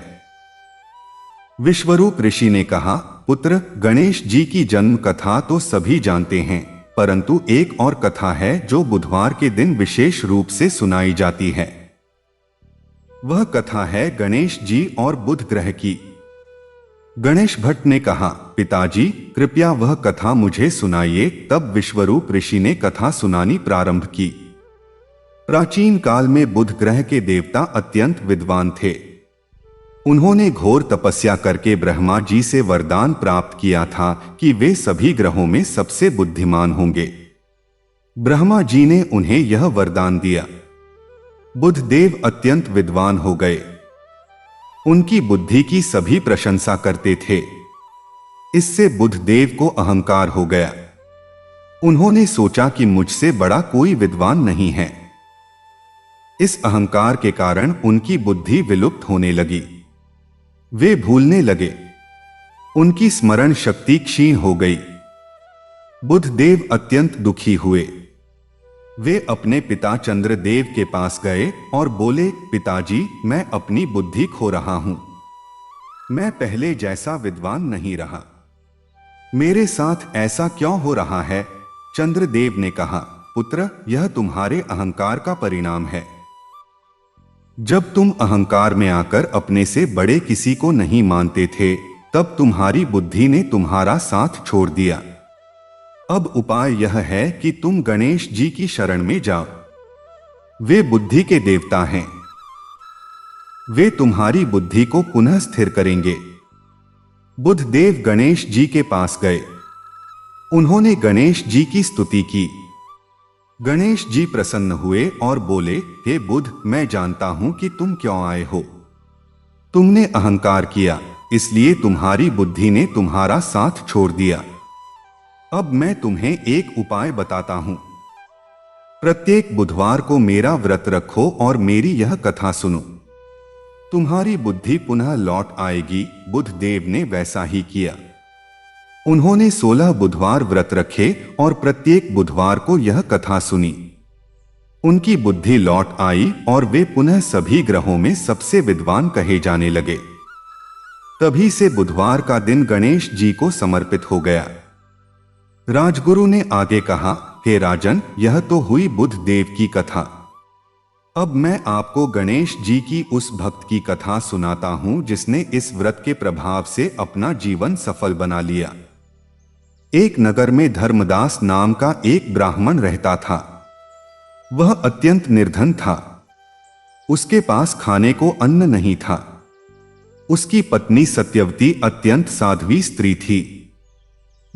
विश्वरूप ऋषि ने कहा, पुत्र, गणेश जी की जन्म कथा तो सभी जानते हैं, परंतु एक और कथा है जो बुधवार के दिन विशेष रूप से सुनाई जाती है। वह कथा है गणेश जी और बुध ग्रह की। गणेश भट्ट ने कहा, पिताजी, कृपया वह कथा मुझे सुनाइए। तब विश्वरूप ऋषि ने कथा सुनानी प्रारंभ की। प्राचीन काल में बुध ग्रह के देवता अत्यंत विद्वान थे। उन्होंने घोर तपस्या करके ब्रह्मा जी से वरदान प्राप्त किया था कि वे सभी ग्रहों में सबसे बुद्धिमान होंगे। ब्रह्मा जी ने उन्हें यह वरदान दिया। बुध देव अत्यंत विद्वान हो गए। उनकी बुद्धि की सभी प्रशंसा करते थे। इससे बुध देव को अहंकार हो गया। उन्होंने सोचा कि मुझसे बड़ा कोई विद्वान नहीं है। इस अहंकार के कारण उनकी बुद्धि विलुप्त होने लगी। वे भूलने लगे। उनकी स्मरण शक्ति क्षीण हो गई। बुध देव अत्यंत दुखी हुए। वे अपने पिता चंद्रदेव के पास गए और बोले, पिताजी, मैं अपनी बुद्धि खो रहा हूं। मैं पहले जैसा विद्वान नहीं रहा। मेरे साथ ऐसा क्यों हो रहा है? चंद्रदेव ने कहा, पुत्र, यह तुम्हारे अहंकार का परिणाम है। जब तुम अहंकार में आकर अपने से बड़े किसी को नहीं मानते थे, तब तुम्हारी बुद्धि ने तुम्हारा साथ छोड़ दिया। अब उपाय यह है कि तुम गणेश जी की शरण में जाओ। वे बुद्धि के देवता हैं। वे तुम्हारी बुद्धि को पुनः स्थिर करेंगे। बुध देव गणेश जी के पास गए। उन्होंने गणेश जी की स्तुति की। गणेश जी प्रसन्न हुए और बोले, हे बुध, मैं जानता हूं कि तुम क्यों आए हो। तुमने अहंकार किया, इसलिए तुम्हारी बुद्धि ने तुम्हारा साथ छोड़ दिया। अब मैं तुम्हें एक उपाय बताता हूं। प्रत्येक बुधवार को मेरा व्रत रखो और मेरी यह कथा सुनो। तुम्हारी बुद्धि पुनः लौट आएगी। बुध देव ने वैसा ही किया। उन्होंने 16 बुधवार व्रत रखे और प्रत्येक बुधवार को यह कथा सुनी। उनकी बुद्धि लौट आई और वे पुनः सभी ग्रहों में सबसे विद्वान कहे जाने लगे। तभी से बुधवार का दिन गणेश जी को समर्पित हो गया। राजगुरु ने आगे कहा, हे राजन, यह तो हुई बुध देव की कथा। अब मैं आपको गणेश जी की उस भक्त की कथा सुनाता हूं जिसने इस व्रत के प्रभाव से अपना जीवन सफल बना लिया। एक नगर में धर्मदास नाम का एक ब्राह्मण रहता था। वह अत्यंत निर्धन था। उसके पास खाने को अन्न नहीं था। उसकी पत्नी सत्यवती अत्यंत साध्वी स्त्री थी।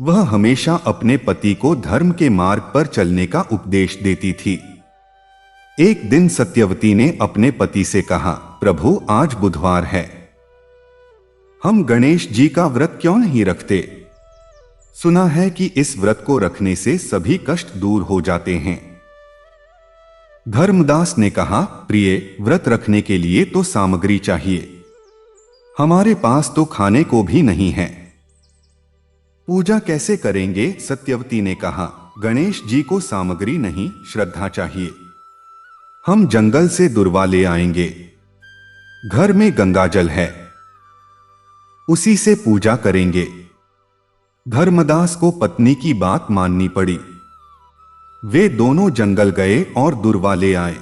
वह हमेशा अपने पति को धर्म के मार्ग पर चलने का उपदेश देती थी। एक दिन सत्यवती ने अपने पति से कहा, प्रभु, आज बुधवार है, हम गणेश जी का व्रत क्यों नहीं रखते? सुना है कि इस व्रत को रखने से सभी कष्ट दूर हो जाते हैं। धर्मदास ने कहा, प्रिय, व्रत रखने के लिए तो सामग्री चाहिए। हमारे पास तो खाने को भी नहीं है। पूजा कैसे करेंगे? सत्यवती ने कहा, गणेश जी को सामग्री नहीं, श्रद्धा चाहिए। हम जंगल से दुर्वा ले आएंगे। घर में गंगाजल है, उसी से पूजा करेंगे। धर्मदास को पत्नी की बात माननी पड़ी। वे दोनों जंगल गए और दुर्वा ले आए।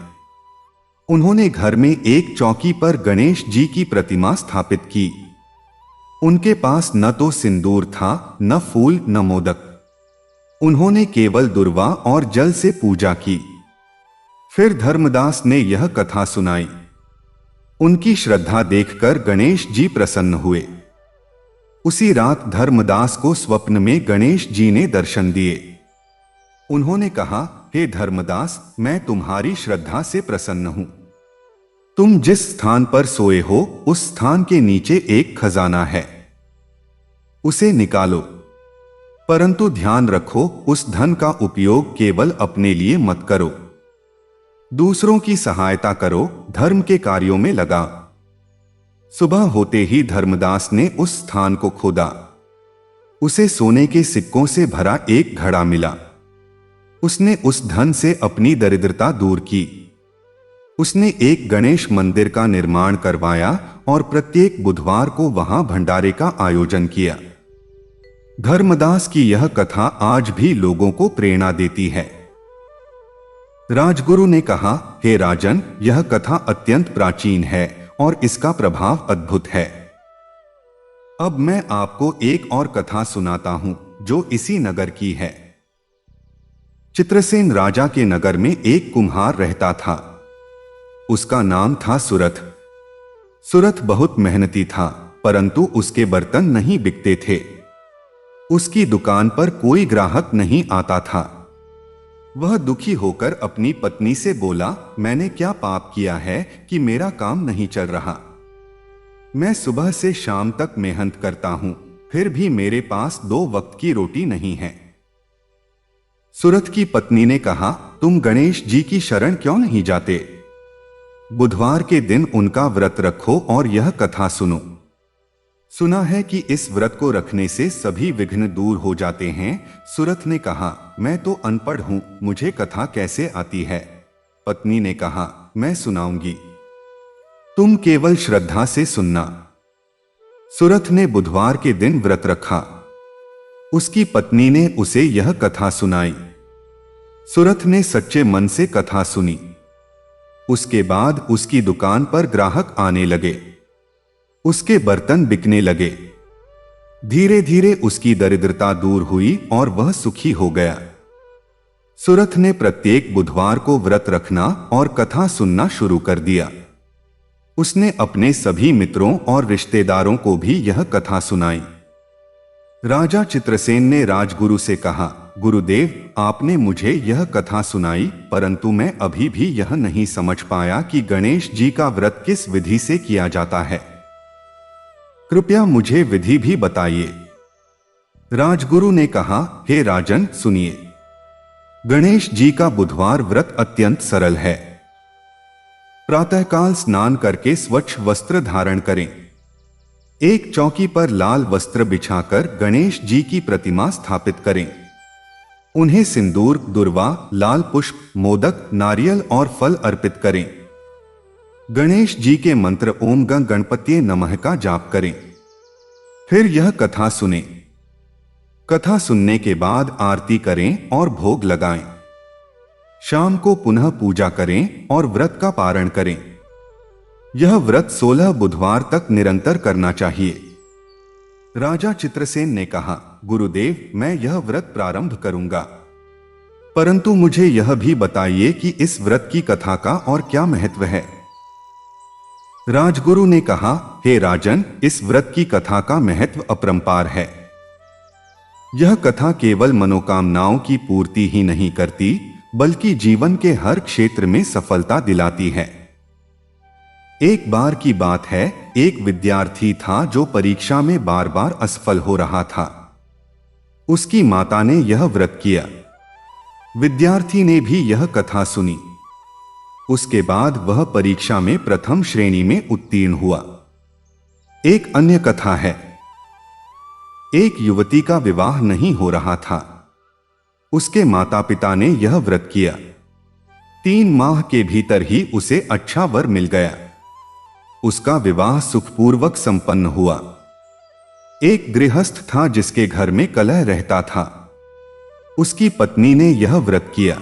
उन्होंने घर में एक चौकी पर गणेश जी की प्रतिमा स्थापित की। उनके पास न तो सिंदूर था, न फूल, न मोदक। उन्होंने केवल दुर्वा और जल से पूजा की। फिर धर्मदास ने यह कथा सुनाई। उनकी श्रद्धा देखकर गणेश जी प्रसन्न हुए। उसी रात धर्मदास को स्वप्न में गणेश जी ने दर्शन दिए। उन्होंने कहा, हे धर्मदास, मैं तुम्हारी श्रद्धा से प्रसन्न हूं। तुम जिस स्थान पर सोए हो उस स्थान के नीचे एक खजाना है, उसे निकालो। परंतु ध्यान रखो, उस धन का उपयोग केवल अपने लिए मत करो। दूसरों की सहायता करो, धर्म के कार्यों में लगा। सुबह होते ही धर्मदास ने उस स्थान को खोदा। उसे सोने के सिक्कों से भरा एक घड़ा मिला। उसने उस धन से अपनी दरिद्रता दूर की। उसने एक गणेश मंदिर का निर्माण करवाया और प्रत्येक बुधवार को वहां भंडारे का आयोजन किया। धर्मदास की यह कथा आज भी लोगों को प्रेरणा देती है। राजगुरु ने कहा, हे राजन, यह कथा अत्यंत प्राचीन है और इसका प्रभाव अद्भुत है। अब मैं आपको एक और कथा सुनाता हूं जो इसी नगर की है। चित्रसेन राजा के नगर में एक कुम्हार रहता था। उसका नाम था सुरथ। सुरथ बहुत मेहनती था, परंतु उसके बर्तन नहीं बिकते थे। उसकी दुकान पर कोई ग्राहक नहीं आता था। वह दुखी होकर अपनी पत्नी से बोला, मैंने क्या पाप किया है कि मेरा काम नहीं चल रहा। मैं सुबह से शाम तक मेहनत करता हूं, फिर भी मेरे पास 2 वक्त की रोटी नहीं है। सुरथ की पत्नी ने कहा, तुम गणेश जी की शरण क्यों नहीं जाते? बुधवार के दिन उनका व्रत रखो और यह कथा सुनो। सुना है कि इस व्रत को रखने से सभी विघ्न दूर हो जाते हैं। सुरथ ने कहा, मैं तो अनपढ़ हूं, मुझे कथा कैसे आती है? पत्नी ने कहा, मैं सुनाऊंगी, तुम केवल श्रद्धा से सुनना। सुरथ ने बुधवार के दिन व्रत रखा। उसकी पत्नी ने उसे यह कथा सुनाई। सुरथ ने सच्चे मन से कथा सुनी। उसके बाद उसकी दुकान पर ग्राहक आने लगे। उसके बर्तन बिकने लगे। धीरे धीरे उसकी दरिद्रता दूर हुई और वह सुखी हो गया। सुरथ ने प्रत्येक बुधवार को व्रत रखना और कथा सुनना शुरू कर दिया। उसने अपने सभी मित्रों और रिश्तेदारों को भी यह कथा सुनाई। राजा चित्रसेन ने राजगुरु से कहा, गुरुदेव, आपने मुझे यह कथा सुनाई, परंतु मैं अभी भी यह नहीं समझ पाया कि गणेश जी का व्रत किस विधि से किया जाता है। कृपया मुझे विधि भी बताइए। राजगुरु ने कहा, हे राजन, सुनिए। गणेश जी का बुधवार व्रत अत्यंत सरल है। प्रातःकाल स्नान करके स्वच्छ वस्त्र धारण करें। एक चौकी पर लाल वस्त्र बिछाकर गणेश जी की प्रतिमा स्थापित करें। उन्हें सिंदूर, दुर्वा, लाल पुष्प, मोदक, नारियल और फल अर्पित करें। गणेश जी के मंत्र ओम गं गणपतिये नमः का जाप करें। फिर यह कथा सुने। कथा सुनने के बाद आरती करें और भोग लगाएं। शाम को पुनः पूजा करें और व्रत का पारण करें। यह व्रत 16 बुधवार तक निरंतर करना चाहिए। राजा चित्रसेन ने कहा, गुरुदेव, मैं यह व्रत प्रारंभ करूंगा, परंतु मुझे यह भी बताइए कि इस व्रत की कथा का और क्या महत्व है। राजगुरु ने कहा, हे राजन, इस व्रत की कथा का महत्व अपरंपार है। यह कथा केवल मनोकामनाओं की पूर्ति ही नहीं करती, बल्कि जीवन के हर क्षेत्र में सफलता दिलाती है। एक बार की बात है, एक विद्यार्थी था जो परीक्षा में बार बार असफल हो रहा था। उसकी माता ने यह व्रत किया। विद्यार्थी ने भी यह कथा सुनी। उसके बाद वह परीक्षा में प्रथम श्रेणी में उत्तीर्ण हुआ। एक अन्य कथा है। एक युवती का विवाह नहीं हो रहा था। उसके माता पिता ने यह व्रत किया। 3 माह के भीतर ही उसे अच्छा वर मिल गया। उसका विवाह सुखपूर्वक संपन्न हुआ। एक गृहस्थ था जिसके घर में कलह रहता था। उसकी पत्नी ने यह व्रत किया।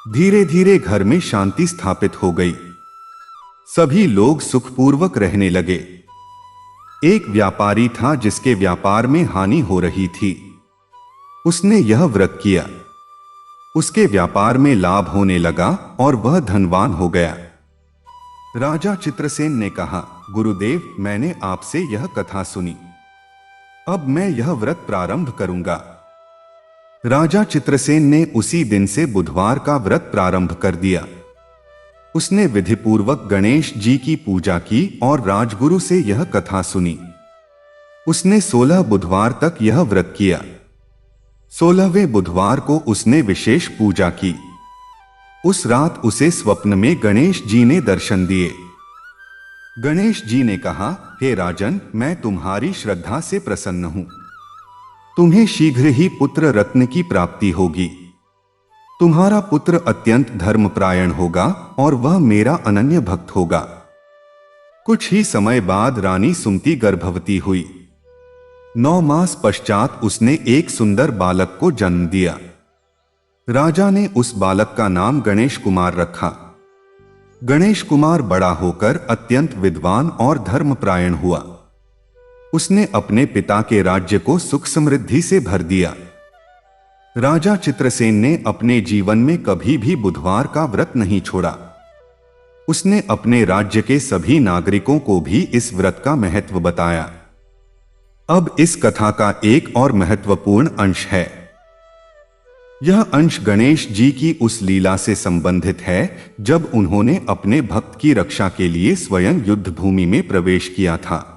धीरे धीरे घर में शांति स्थापित हो गई। सभी लोग सुखपूर्वक रहने लगे। एक व्यापारी था जिसके व्यापार में हानि हो रही थी। उसने यह व्रत किया। उसके व्यापार में लाभ होने लगा और वह धनवान हो गया। राजा चित्रसेन ने कहा, गुरुदेव, मैंने आपसे यह कथा सुनी, अब मैं यह व्रत प्रारंभ करूंगा। राजा चित्रसेन ने उसी दिन से बुधवार का व्रत प्रारंभ कर दिया। उसने विधिपूर्वक गणेश जी की पूजा की और राजगुरु से यह कथा सुनी। उसने 16 बुधवार तक यह व्रत किया। 16वें बुधवार को उसने विशेष पूजा की। उस रात उसे स्वप्न में गणेश जी ने दर्शन दिए। गणेश जी ने कहा, हे राजन, मैं तुम्हारी श्रद्धा से प्रसन्न हूं। तुम्हें शीघ्र ही पुत्र रत्न की प्राप्ति होगी। तुम्हारा पुत्र अत्यंत धर्मपरायण होगा और वह मेरा अनन्य भक्त होगा। कुछ ही समय बाद रानी सुमति गर्भवती हुई। 9 मास पश्चात उसने एक सुंदर बालक को जन्म दिया। राजा ने उस बालक का नाम गणेश कुमार रखा। गणेश कुमार बड़ा होकर अत्यंत विद्वान और धर्मपरायण हुआ। उसने अपने पिता के राज्य को सुख समृद्धि से भर दिया। राजा चित्रसेन ने अपने जीवन में कभी भी बुधवार का व्रत नहीं छोड़ा। उसने अपने राज्य के सभी नागरिकों को भी इस व्रत का महत्व बताया। अब इस कथा का एक और महत्वपूर्ण अंश है। यह अंश गणेश जी की उस लीला से संबंधित है जब उन्होंने अपने भक्त की रक्षा के लिए स्वयं युद्ध भूमि में प्रवेश किया था।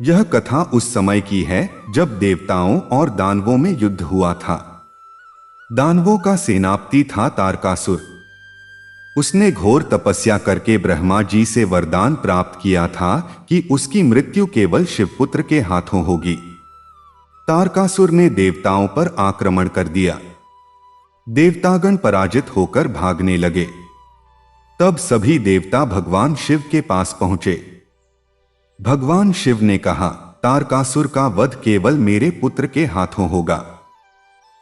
यह कथा उस समय की है जब देवताओं और दानवों में युद्ध हुआ था। दानवों का सेनापति था तारकासुर। उसने घोर तपस्या करके ब्रह्मा जी से वरदान प्राप्त किया था कि उसकी मृत्यु केवल शिवपुत्र के हाथों होगी। तारकासुर ने देवताओं पर आक्रमण कर दिया। देवतागण पराजित होकर भागने लगे। तब सभी देवता भगवान शिव के पास पहुंचे। भगवान शिव ने कहा, तारकासुर का वध केवल मेरे पुत्र के हाथों होगा,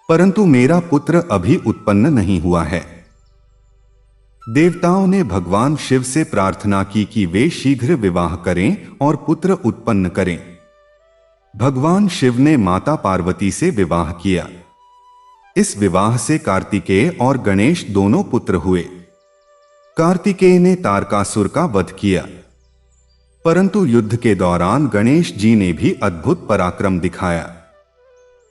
परंतु मेरा पुत्र अभी उत्पन्न नहीं हुआ है। देवताओं ने भगवान शिव से प्रार्थना की कि वे शीघ्र विवाह करें और पुत्र उत्पन्न करें। भगवान शिव ने माता पार्वती से विवाह किया। इस विवाह से कार्तिकेय और गणेश दोनों पुत्र हुए। कार्तिकेय ने तारकासुर का वध किया, परंतु युद्ध के दौरान गणेश जी ने भी अद्भुत पराक्रम दिखाया।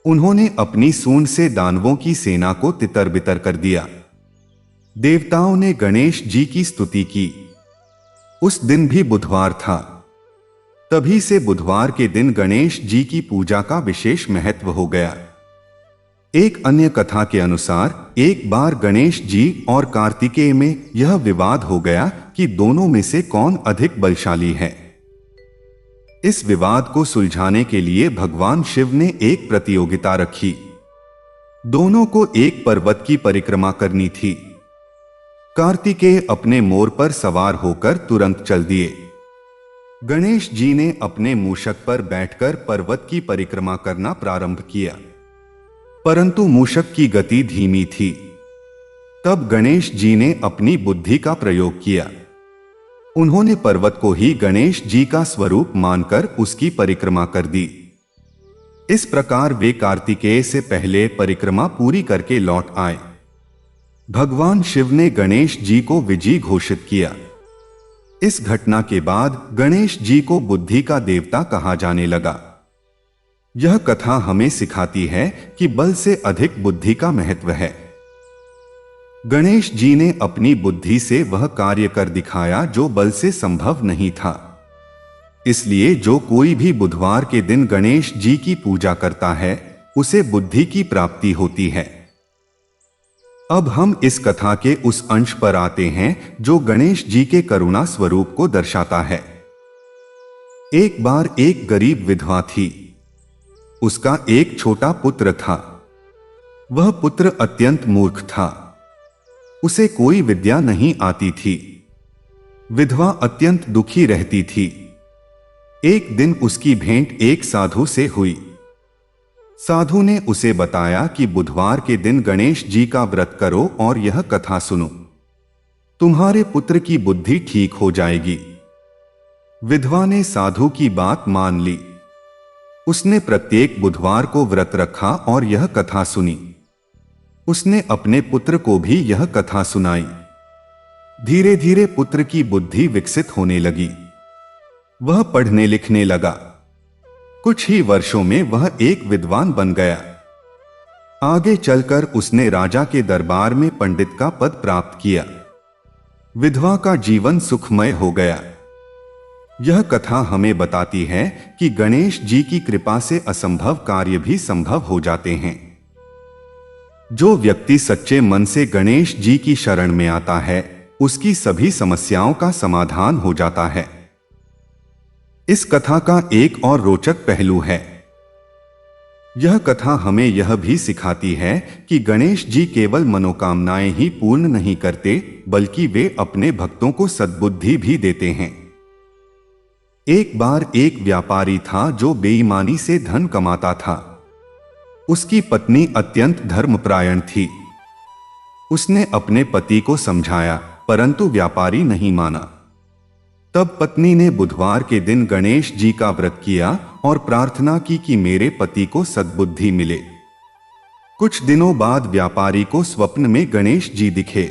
उन्होंने अपनी सूंड से दानवों की सेना को तितर-बितर कर दिया। देवताओं ने गणेश जी की स्तुति की। उस दिन भी बुधवार था। तभी से बुधवार के दिन गणेश जी की पूजा का विशेष महत्व हो गया। एक अन्य कथा के अनुसार एक बार गणेश जी और कार्तिकेय में यह विवाद हो गया कि दोनों में से कौन अधिक बलशाली है। इस विवाद को सुलझाने के लिए भगवान शिव ने एक प्रतियोगिता रखी। दोनों को एक पर्वत की परिक्रमा करनी थी। कार्तिकेय अपने मोर पर सवार होकर तुरंत चल दिए। गणेश जी ने अपने मूषक पर बैठकर पर्वत की परिक्रमा करना प्रारंभ किया, परंतु मूषक की गति धीमी थी। तब गणेश जी ने अपनी बुद्धि का प्रयोग किया। उन्होंने पर्वत को ही गणेश जी का स्वरूप मानकर उसकी परिक्रमा कर दी। इस प्रकार वे कार्तिकेय से पहले परिक्रमा पूरी करके लौट आए। भगवान शिव ने गणेश जी को विजयी घोषित किया। इस घटना के बाद गणेश जी को बुद्धि का देवता कहा जाने लगा। यह कथा हमें सिखाती है कि बल से अधिक बुद्धि का महत्व है। गणेश जी ने अपनी बुद्धि से वह कार्य कर दिखाया जो बल से संभव नहीं था। इसलिए जो कोई भी बुधवार के दिन गणेश जी की पूजा करता है, उसे बुद्धि की प्राप्ति होती है। अब हम इस कथा के उस अंश पर आते हैं जो गणेश जी के करुणा स्वरूप को दर्शाता है। एक बार एक गरीब विधवा थी। उसका एक छोटा पुत्र था। वह पुत्र अत्यंत मूर्ख था। उसे कोई विद्या नहीं आती थी। विधवा अत्यंत दुखी रहती थी। एक दिन उसकी भेंट एक साधु से हुई। साधु ने उसे बताया कि बुधवार के दिन गणेश जी का व्रत करो और यह कथा सुनो। तुम्हारे पुत्र की बुद्धि ठीक हो जाएगी। विधवा ने साधु की बात मान ली। उसने प्रत्येक बुधवार को व्रत रखा और यह कथा सुनी। उसने अपने पुत्र को भी यह कथा सुनाई। धीरे धीरे पुत्र की बुद्धि विकसित होने लगी। वह पढ़ने लिखने लगा। कुछ ही वर्षों में वह एक विद्वान बन गया। आगे चलकर उसने राजा के दरबार में पंडित का पद प्राप्त किया। विधवा का जीवन सुखमय हो गया। यह कथा हमें बताती है कि गणेश जी की कृपा से असंभव कार्य भी संभव हो जाते हैं। जो व्यक्ति सच्चे मन से गणेश जी की शरण में आता है, उसकी सभी समस्याओं का समाधान हो जाता है। इस कथा का एक और रोचक पहलू है। यह कथा हमें यह भी सिखाती है कि गणेश जी केवल मनोकामनाएं ही पूर्ण नहीं करते, बल्कि वे अपने भक्तों को सद्बुद्धि भी देते हैं। एक बार एक व्यापारी था जो बेईमानी से धन कमाता था। उसकी पत्नी अत्यंत धर्मपरायण थी। उसने अपने पति को समझाया, परंतु व्यापारी नहीं माना। तब पत्नी ने बुधवार के दिन गणेश जी का व्रत किया और प्रार्थना की कि मेरे पति को सद्बुद्धि मिले। कुछ दिनों बाद व्यापारी को स्वप्न में गणेश जी दिखे।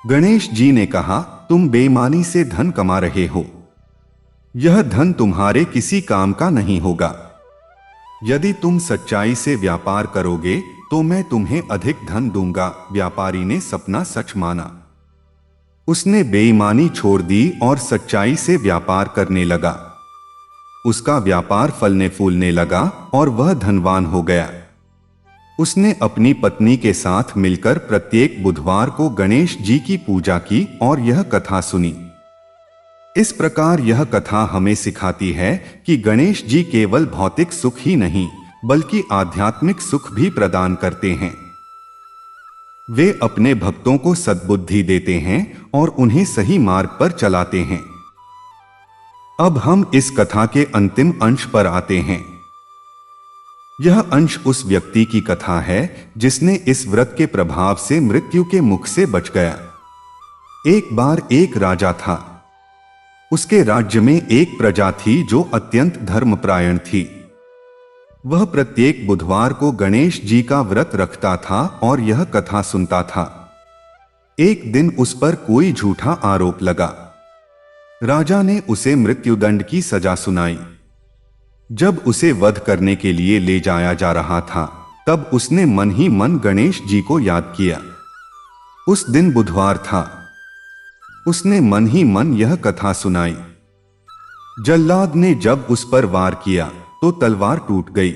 गणेश जी ने कहा, तुम बेईमानी से धन कमा रहे हो। यह धन तुम्हारे किसी काम का नहीं होगा। यदि तुम सच्चाई से व्यापार करोगे तो मैं तुम्हें अधिक धन दूंगा। व्यापारी ने सपना सच माना। उसने बेईमानी छोड़ दी और सच्चाई से व्यापार करने लगा। उसका व्यापार फलने फूलने लगा और वह धनवान हो गया। उसने अपनी पत्नी के साथ मिलकर प्रत्येक बुधवार को गणेश जी की पूजा की और यह कथा सुनी। इस प्रकार यह कथा हमें सिखाती है कि गणेश जी केवल भौतिक सुख ही नहीं, बल्कि आध्यात्मिक सुख भी प्रदान करते हैं। वे अपने भक्तों को सद्बुद्धि देते हैं और उन्हें सही मार्ग पर चलाते हैं। अब हम इस कथा के अंतिम अंश पर आते हैं। यह अंश उस व्यक्ति की कथा है जिसने इस व्रत के प्रभाव से मृत्यु के मुख से बच गया। एक बार एक राजा था। उसके राज्य में एक प्रजा थी जो अत्यंत धर्मपरायण थी। वह प्रत्येक बुधवार को गणेश जी का व्रत रखता था और यह कथा सुनता था। एक दिन उस पर कोई झूठा आरोप लगा। राजा ने उसे मृत्युदंड की सजा सुनाई। जब उसे वध करने के लिए ले जाया जा रहा था, तब उसने मन ही मन गणेश जी को याद किया। उस दिन बुधवार था। उसने मन ही मन यह कथा सुनाई। जल्लाद ने जब उस पर वार किया तो तलवार टूट गई।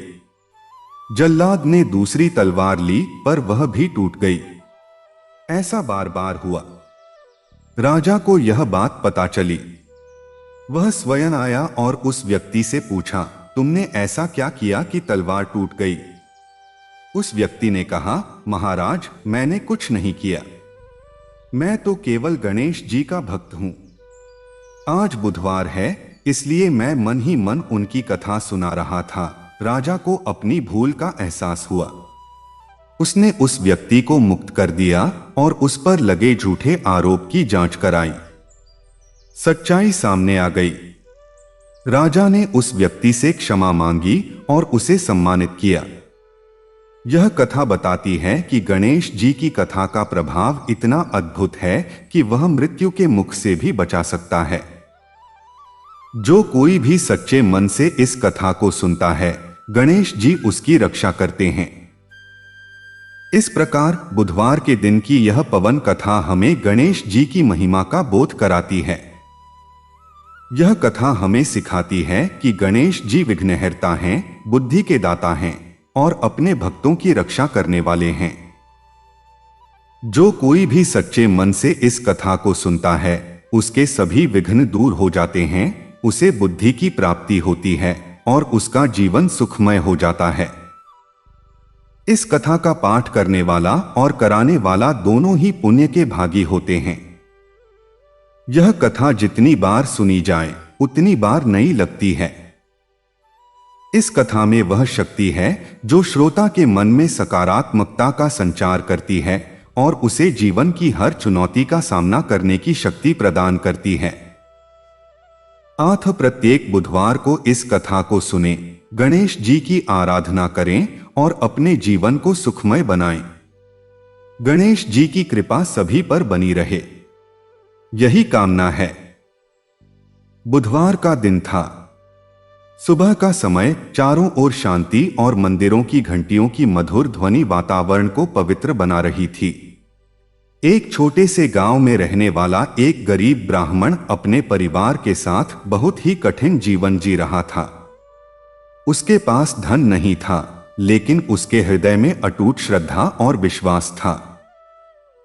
जल्लाद ने दूसरी तलवार ली, पर वह भी टूट गई। ऐसा बार बार हुआ। राजा को यह बात पता चली। वह स्वयं आया और उस व्यक्ति से पूछा, तुमने ऐसा क्या किया कि तलवार टूट गई? उस व्यक्ति ने कहा, महाराज, मैंने कुछ नहीं किया। मैं तो केवल गणेश जी का भक्त हूं। आज बुधवार है, इसलिए मैं मन ही मन उनकी कथा सुना रहा था। राजा को अपनी भूल का एहसास हुआ। उसने उस व्यक्ति को मुक्त कर दिया और उस पर लगे झूठे आरोप की जांच कराई। सच्चाई सामने आ गई। राजा ने उस व्यक्ति से क्षमा मांगी और उसे सम्मानित किया। यह कथा बताती है कि गणेश जी की कथा का प्रभाव इतना अद्भुत है कि वह मृत्यु के मुख से भी बचा सकता है। जो कोई भी सच्चे मन से इस कथा को सुनता है, गणेश जी उसकी रक्षा करते हैं। इस प्रकार बुधवार के दिन की यह पवन कथा हमें गणेश जी की महिमा का बोध कराती है। यह कथा हमें सिखाती है कि गणेश जी विघ्नहर्ता हैं, बुद्धि के दाता हैं और अपने भक्तों की रक्षा करने वाले हैं। जो कोई भी सच्चे मन से इस कथा को सुनता है, उसके सभी विघ्न दूर हो जाते हैं, उसे बुद्धि की प्राप्ति होती है और उसका जीवन सुखमय हो जाता है। इस कथा का पाठ करने वाला और कराने वाला दोनों ही पुण्य के भागी होते हैं। यह कथा जितनी बार सुनी जाए, उतनी बार नई लगती है। इस कथा में वह शक्ति है जो श्रोता के मन में सकारात्मकता का संचार करती है और उसे जीवन की हर चुनौती का सामना करने की शक्ति प्रदान करती है। प्रत्येक बुधवार को इस कथा को सुने, गणेश जी की आराधना करें और अपने जीवन को सुखमय बनाएं। गणेश जी की कृपा सभी पर बनी रहे, यही कामना है। बुधवार का दिन था। सुबह का समय, चारों ओर शांति और मंदिरों की घंटियों की मधुर ध्वनि वातावरण को पवित्र बना रही थी। एक छोटे से गांव में रहने वाला एक गरीब ब्राह्मण अपने परिवार के साथ बहुत ही कठिन जीवन जी रहा था। उसके पास धन नहीं था, लेकिन उसके हृदय में अटूट श्रद्धा और विश्वास था।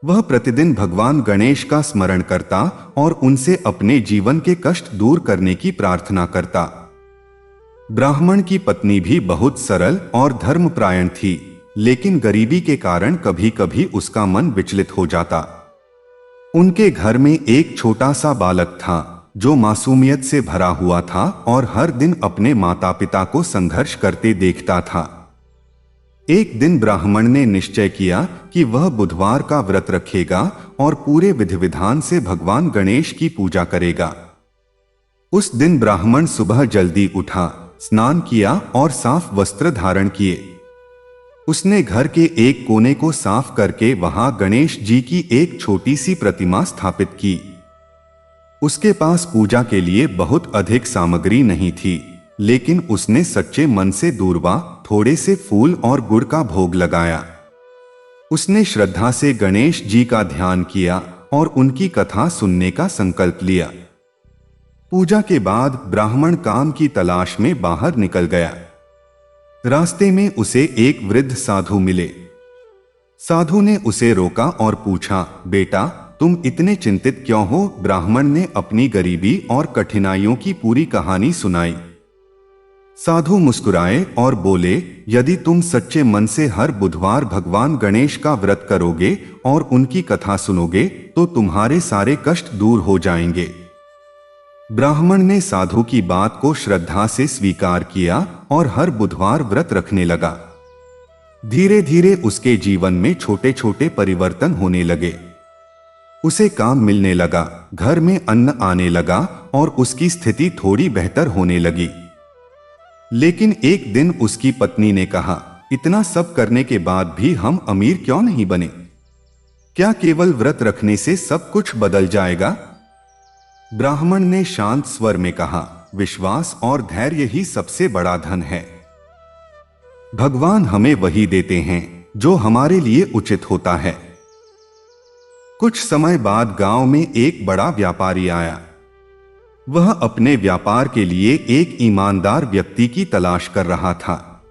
वह प्रतिदिन भगवान गणेश का स्मरण करता और उनसे अपने जीवन के कष्ट दूर करने की प्रार्थना करता। ब्राह्मण की पत्नी भी बहुत सरल और धर्मपरायण थी, लेकिन गरीबी के कारण कभी कभी उसका मन विचलित हो जाता। उनके घर में एक छोटा सा बालक था जो मासूमियत से भरा हुआ था और हर दिन अपने माता पिता को संघर्ष करते देखता था। एक दिन ब्राह्मण ने निश्चय किया कि वह बुधवार का व्रत रखेगा और पूरे विधि विधान से भगवान गणेश की पूजा करेगा। उस दिन ब्राह्मण सुबह जल्दी उठा, स्नान किया और साफ वस्त्र धारण किए। उसने घर के एक कोने को साफ करके वहां गणेश जी की एक छोटी सी प्रतिमा स्थापित की। उसके पास पूजा के लिए बहुत अधिक सामग्री नहीं थी, लेकिन उसने सच्चे मन से दूर्वा, थोड़े से फूल और गुड़ का भोग लगाया। उसने श्रद्धा से गणेश जी का ध्यान किया और उनकी कथा सुनने का संकल्प लिया। पूजा के बाद ब्राह्मण काम की तलाश में बाहर निकल गया। रास्ते में उसे एक वृद्ध साधु मिले। साधु ने उसे रोका और पूछा, बेटा, तुम इतने चिंतित क्यों हो? ब्राह्मण ने अपनी गरीबी और कठिनाइयों की पूरी कहानी सुनाई। साधु मुस्कुराए और बोले, यदि तुम सच्चे मन से हर बुधवार भगवान गणेश का व्रत करोगे और उनकी कथा सुनोगे तो तुम्हारे सारे कष्ट दूर हो जाएंगे। ब्राह्मण ने साधु की बात को श्रद्धा से स्वीकार किया और हर बुधवार व्रत रखने लगा। धीरे धीरे उसके जीवन में छोटे छोटे परिवर्तन होने लगे। उसे काम मिलने लगा, घर में अन्न आने लगा और उसकी स्थिति थोड़ी बेहतर होने लगी। लेकिन एक दिन उसकी पत्नी ने कहा, इतना सब करने के बाद भी हम अमीर क्यों नहीं बने? क्या केवल व्रत रखने से सब कुछ बदल जाएगा? ब्राह्मण ने शांत स्वर में कहा, विश्वास और धैर्य ही सबसे बड़ा धन है। भगवान हमें वही देते हैं जो हमारे लिए उचित होता है। कुछ समय बाद गांव में एक बड़ा व्यापारी आया। वह अपने व्यापार के लिए एक ईमानदार व्यक्ति की तलाश कर रहा था।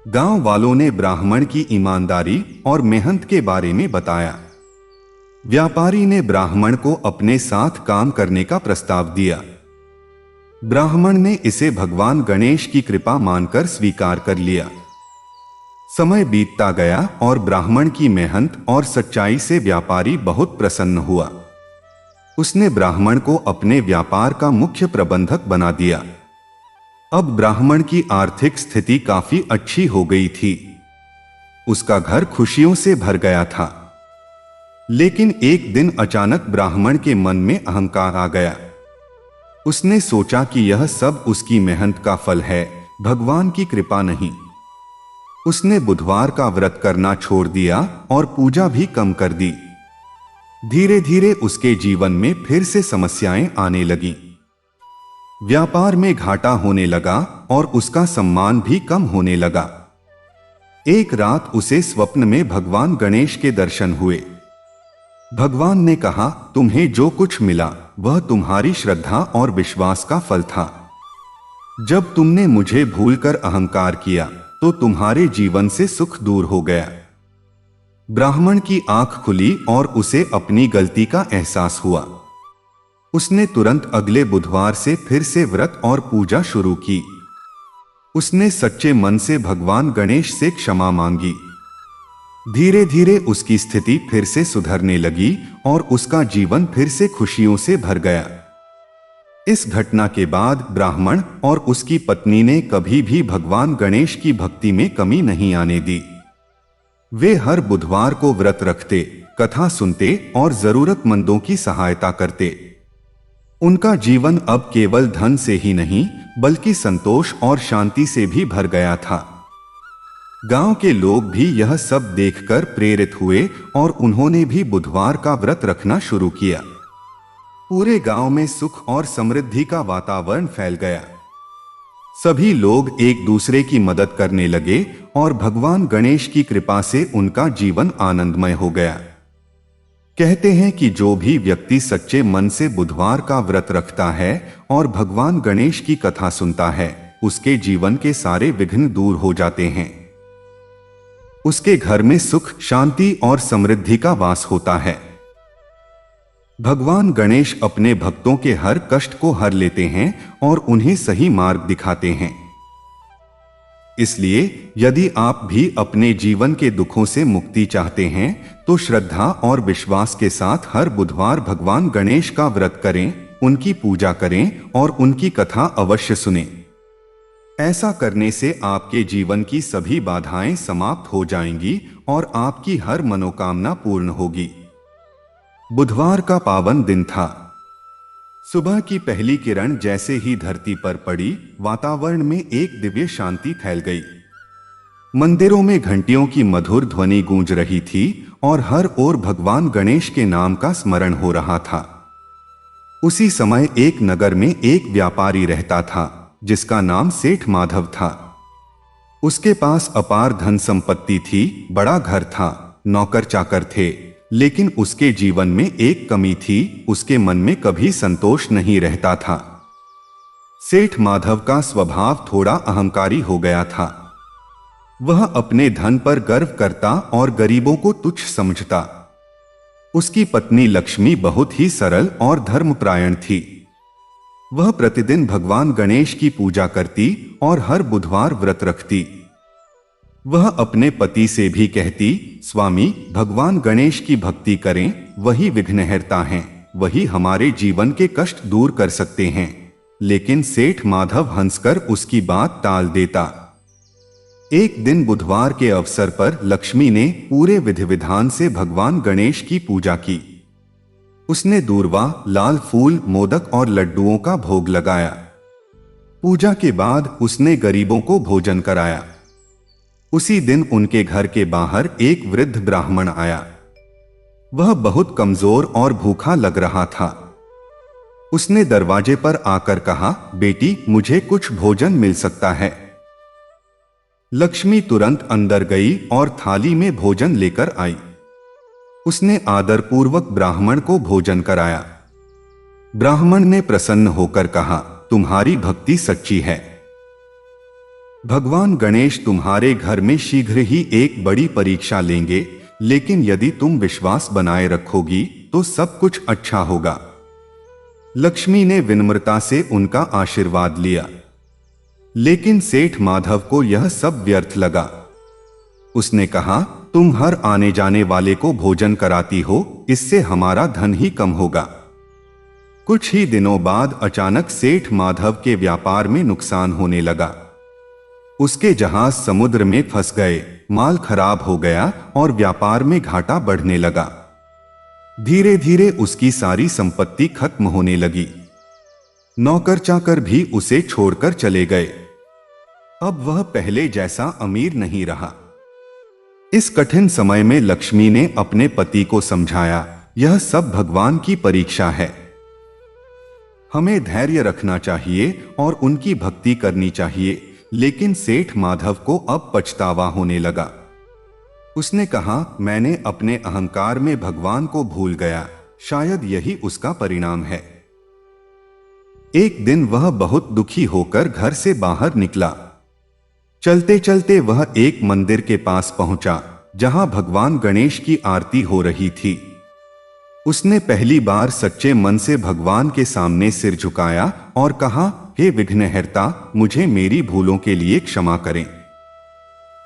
गांव वालों ने ब्राह्मण की ईमानदारी और मेहनत के बारे में बताया। व्यापारी ने ब्राह्मण को अपने साथ काम करने का प्रस्ताव दिया। ब्राह्मण ने इसे भगवान गणेश की कृपा मानकर स्वीकार कर लिया। समय बीतता गया और ब्राह्मण की मेहनत और सच्चाई से व्यापारी बहुत प्रसन्न हुआ। उसने ब्राह्मण को अपने व्यापार का मुख्य प्रबंधक बना दिया। अब ब्राह्मण की आर्थिक स्थिति काफी अच्छी हो गई थी। उसका घर खुशियों से भर गया था। लेकिन एक दिन अचानक ब्राह्मण के मन में अहंकार आ गया। उसने सोचा कि यह सब उसकी मेहनत का फल है, भगवान की कृपा नहीं। उसने बुधवार का व्रत करना छोड़ दिया और पूजा भी कम कर दी। धीरे धीरे उसके जीवन में फिर से समस्याएं आने लगीं। व्यापार में घाटा होने लगा और उसका सम्मान भी कम होने लगा। एक रात उसे स्वप्न में भगवान गणेश के दर्शन हुए। भगवान ने कहा, तुम्हें जो कुछ मिला वह तुम्हारी श्रद्धा और विश्वास का फल था। जब तुमने मुझे भूलकर अहंकार किया तो तुम्हारे जीवन से सुख दूर हो गया। ब्राह्मण की आंख खुली और उसे अपनी गलती का एहसास हुआ। उसने तुरंत अगले बुधवार से फिर से व्रत और पूजा शुरू की। उसने सच्चे मन से भगवान गणेश से क्षमा मांगी। धीरे धीरे उसकी स्थिति फिर से सुधरने लगी और उसका जीवन फिर से खुशियों से भर गया। इस घटना के बाद ब्राह्मण और उसकी पत्नी ने कभी भी भगवान गणेश की भक्ति में कमी नहीं आने दी। वे हर बुधवार को व्रत रखते, कथा सुनते और जरूरतमंदों की सहायता करते। उनका जीवन अब केवल धन से ही नहीं बल्कि संतोष और शांति से भी भर गया था। गांव के लोग भी यह सब देखकर प्रेरित हुए और उन्होंने भी बुधवार का व्रत रखना शुरू किया। पूरे गांव में सुख और समृद्धि का वातावरण फैल गया। सभी लोग एक दूसरे की मदद करने लगे और भगवान गणेश की कृपा से उनका जीवन आनंदमय हो गया। कहते हैं कि जो भी व्यक्ति सच्चे मन से बुधवार का व्रत रखता है और भगवान गणेश की कथा सुनता है, उसके जीवन के सारे विघ्न दूर हो जाते हैं। उसके घर में सुख, शांति और समृद्धि का वास होता है। भगवान गणेश अपने भक्तों के हर कष्ट को हर लेते हैं और उन्हें सही मार्ग दिखाते हैं। इसलिए यदि आप भी अपने जीवन के दुखों से मुक्ति चाहते हैं तो श्रद्धा और विश्वास के साथ हर बुधवार भगवान गणेश का व्रत करें, उनकी पूजा करें और उनकी कथा अवश्य सुनें। ऐसा करने से आपके जीवन की सभी बाधाएं समाप्त हो जाएंगी और आपकी हर मनोकामना पूर्ण होगी। बुधवार का पावन दिन था। सुबह की पहली किरण जैसे ही धरती पर पड़ी, वातावरण में एक दिव्य शांति फैल गई। मंदिरों में घंटियों की मधुर ध्वनि गूंज रही थी और हर ओर भगवान गणेश के नाम का स्मरण हो रहा था। उसी समय एक नगर में एक व्यापारी रहता था जिसका नाम सेठ माधव था। उसके पास अपार धन संपत्ति थी, बड़ा घर था, नौकर चाकर थे, लेकिन उसके जीवन में एक कमी थी, उसके मन में कभी संतोष नहीं रहता था। सेठ माधव का स्वभाव थोड़ा अहंकारी हो गया था। वह अपने धन पर गर्व करता और गरीबों को तुच्छ समझता। उसकी पत्नी लक्ष्मी बहुत ही सरल और धर्मपरायण थी। वह प्रतिदिन भगवान गणेश की पूजा करती और हर बुधवार व्रत रखती। वह अपने पति से भी कहती, स्वामी, भगवान गणेश की भक्ति करें, वही विघ्नहर्ता हैं, वही हमारे जीवन के कष्ट दूर कर सकते हैं। लेकिन सेठ माधव हंसकर उसकी बात टाल देता। एक दिन बुधवार के अवसर पर लक्ष्मी ने पूरे विधि विधान से भगवान गणेश की पूजा की। उसने दूर्वा, लाल फूल, मोदक और लड्डुओं का भोग लगाया। पूजा के बाद उसने गरीबों को भोजन कराया। उसी दिन उनके घर के बाहर एक वृद्ध ब्राह्मण आया। वह बहुत कमजोर और भूखा लग रहा था। उसने दरवाजे पर आकर कहा, बेटी, मुझे कुछ भोजन मिल सकता है? लक्ष्मी तुरंत अंदर गई और थाली में भोजन लेकर आई। उसने आदरपूर्वक ब्राह्मण को भोजन कराया। ब्राह्मण ने प्रसन्न होकर कहा, तुम्हारी भक्ति सच्ची है। भगवान गणेश तुम्हारे घर में शीघ्र ही एक बड़ी परीक्षा लेंगे, लेकिन यदि तुम विश्वास बनाए रखोगी तो सब कुछ अच्छा होगा। लक्ष्मी ने विनम्रता से उनका आशीर्वाद लिया, लेकिन सेठ माधव को यह सब व्यर्थ लगा। उसने कहा, तुम हर आने जाने वाले को भोजन कराती हो, इससे हमारा धन ही कम होगा। कुछ ही दिनों बाद अचानक सेठ माधव के व्यापार में नुकसान होने लगा। उसके जहाज समुद्र में फंस गए, माल खराब हो गया और व्यापार में घाटा बढ़ने लगा। धीरे धीरे उसकी सारी संपत्ति खत्म होने लगी। नौकर चाकर भी उसे छोड़कर चले गए। अब वह पहले जैसा अमीर नहीं रहा। इस कठिन समय में लक्ष्मी ने अपने पति को समझाया, यह सब भगवान की परीक्षा है। हमें धैर्य रखना चाहिए और उनकी भक्ति करनी चाहिए। लेकिन सेठ माधव को अब पछतावा होने लगा। उसने कहा, मैंने अपने अहंकार में भगवान को भूल गया, शायद यही उसका परिणाम है। एक दिन वह बहुत दुखी होकर घर से बाहर निकला। चलते चलते वह एक मंदिर के पास पहुंचा जहां भगवान गणेश की आरती हो रही थी। उसने पहली बार सच्चे मन से भगवान के सामने सिर झुकाया और कहा, हे विघ्नहर्ता, मुझे मेरी भूलों के लिए क्षमा करें।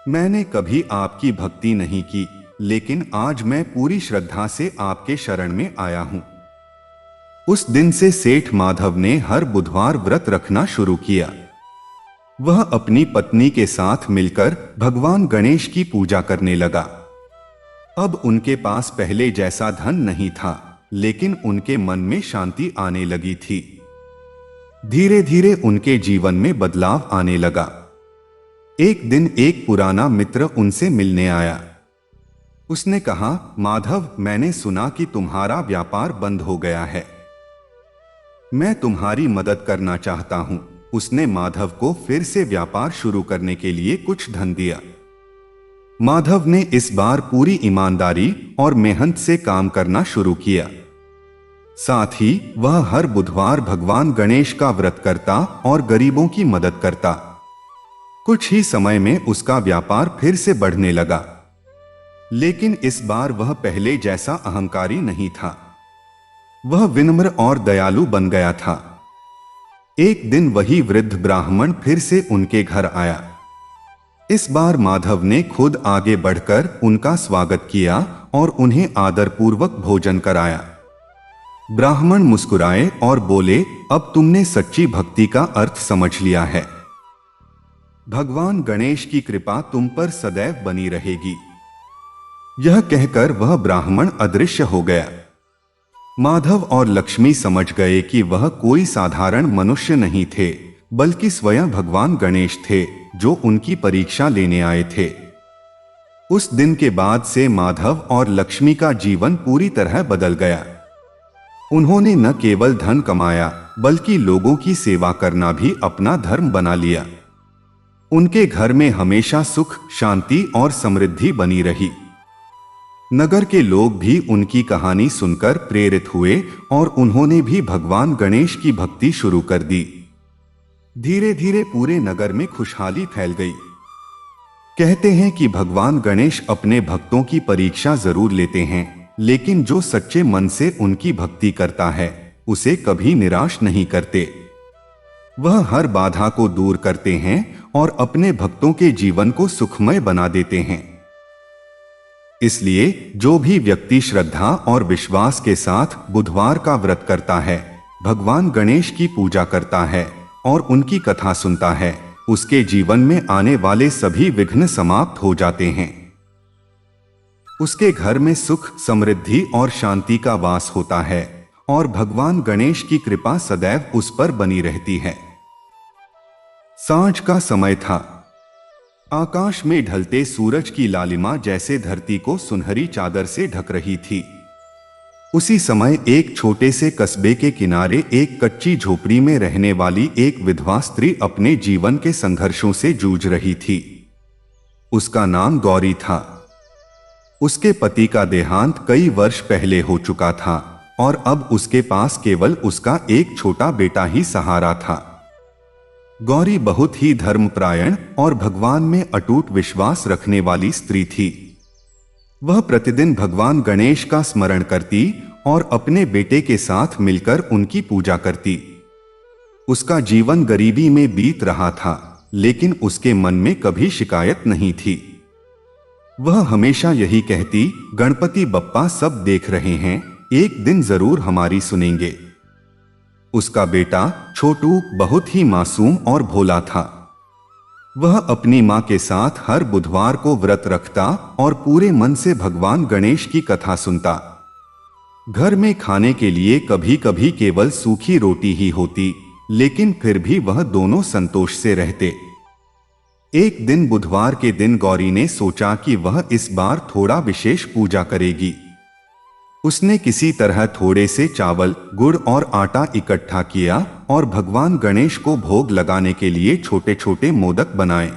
मैंने कभी आपकी भक्ति नहीं की, लेकिन आज मैं पूरी श्रद्धा से आपके शरण में आया हूं। उस दिन से सेठ माधव ने हर बुधवार व्रत रखना शुरू किया। वह अपनी पत्नी के साथ मिलकर भगवान गणेश की पूजा करने लगा। अब उनके पास पहले जैसा धन नहीं था, लेकिन उनके मन में शांति आने लगी थी। धीरे धीरे उनके जीवन में बदलाव आने लगा। एक दिन एक पुराना मित्र उनसे मिलने आया। उसने कहा, माधव, मैंने सुना कि तुम्हारा व्यापार बंद हो गया है। मैं तुम्हारी मदद करना चाहता हूं। उसने माधव को फिर से व्यापार शुरू करने के लिए कुछ धन दिया। माधव ने इस बार पूरी ईमानदारी और मेहनत से काम करना शुरू किया। साथ ही वह हर बुधवार भगवान गणेश का व्रत करता और गरीबों की मदद करता। कुछ ही समय में उसका व्यापार फिर से बढ़ने लगा, लेकिन इस बार वह पहले जैसा अहंकारी नहीं था। वह विनम्र और दयालु बन गया था। एक दिन वही वृद्ध ब्राह्मण फिर से उनके घर आया। इस बार माधव ने खुद आगे बढ़कर उनका स्वागत किया और उन्हें आदरपूर्वक भोजन कराया। ब्राह्मण मुस्कुराए और बोले, अब तुमने सच्ची भक्ति का अर्थ समझ लिया है। भगवान गणेश की कृपा तुम पर सदैव बनी रहेगी। यह कहकर वह ब्राह्मण अदृश्य हो गया। माधव और लक्ष्मी समझ गए कि वह कोई साधारण मनुष्य नहीं थे, बल्कि स्वयं भगवान गणेश थे, जो उनकी परीक्षा लेने आए थे। उस दिन के बाद से माधव और लक्ष्मी का जीवन पूरी तरह बदल गया। उन्होंने न केवल धन कमाया, बल्कि लोगों की सेवा करना भी अपना धर्म बना लिया। उनके घर में हमेशा सुख, शांति और समृद्धि बनी रही। नगर के लोग भी उनकी कहानी सुनकर प्रेरित हुए और उन्होंने भी भगवान गणेश की भक्ति शुरू कर दी। धीरे धीरे पूरे नगर में खुशहाली फैल गई। कहते हैं कि भगवान गणेश अपने भक्तों की परीक्षा जरूर लेते हैं, लेकिन जो सच्चे मन से उनकी भक्ति करता है, उसे कभी निराश नहीं करते। वह हर बाधा को दूर करते हैं और अपने भक्तों के जीवन को सुखमय बना देते हैं। इसलिए जो भी व्यक्ति श्रद्धा और विश्वास के साथ बुधवार का व्रत करता है, भगवान गणेश की पूजा करता है और उनकी कथा सुनता है, उसके जीवन में आने वाले सभी विघ्न समाप्त हो जाते हैं। उसके घर में सुख, समृद्धि और शांति का वास होता है और भगवान गणेश की कृपा सदैव उस पर बनी रहती है। सांझ का समय था। आकाश में ढलते सूरज की लालिमा जैसे धरती को सुनहरी चादर से ढक रही थी। उसी समय एक छोटे से कस्बे के किनारे एक कच्ची झोपड़ी में रहने वाली एक विधवा स्त्री अपने जीवन के संघर्षों से जूझ रही थी। उसका नाम गौरी था। उसके पति का देहांत कई वर्ष पहले हो चुका था और अब उसके पास केवल उसका एक छोटा बेटा ही सहारा था। गौरी बहुत ही धर्मपरायण और भगवान में अटूट विश्वास रखने वाली स्त्री थी। वह प्रतिदिन भगवान गणेश का स्मरण करती और अपने बेटे के साथ मिलकर उनकी पूजा करती। उसका जीवन गरीबी में बीत रहा था, लेकिन उसके मन में कभी शिकायत नहीं थी। वह हमेशा यही कहती, गणपति बप्पा सब देख रहे हैं, एक दिन जरूर हमारी सुनेंगे। उसका बेटा छोटू बहुत ही मासूम और भोला था। वह अपनी मां के साथ हर बुधवार को व्रत रखता और पूरे मन से भगवान गणेश की कथा सुनता। घर में खाने के लिए कभी कभी केवल सूखी रोटी ही होती, लेकिन फिर भी वह दोनों संतोष से रहते। एक दिन बुधवार के दिन गौरी ने सोचा कि वह इस बार थोड़ा विशेष पूजा करेगी। उसने किसी तरह थोड़े से चावल, गुड़ और आटा इकट्ठा किया और भगवान गणेश को भोग लगाने के लिए छोटे छोटे मोदक बनाए।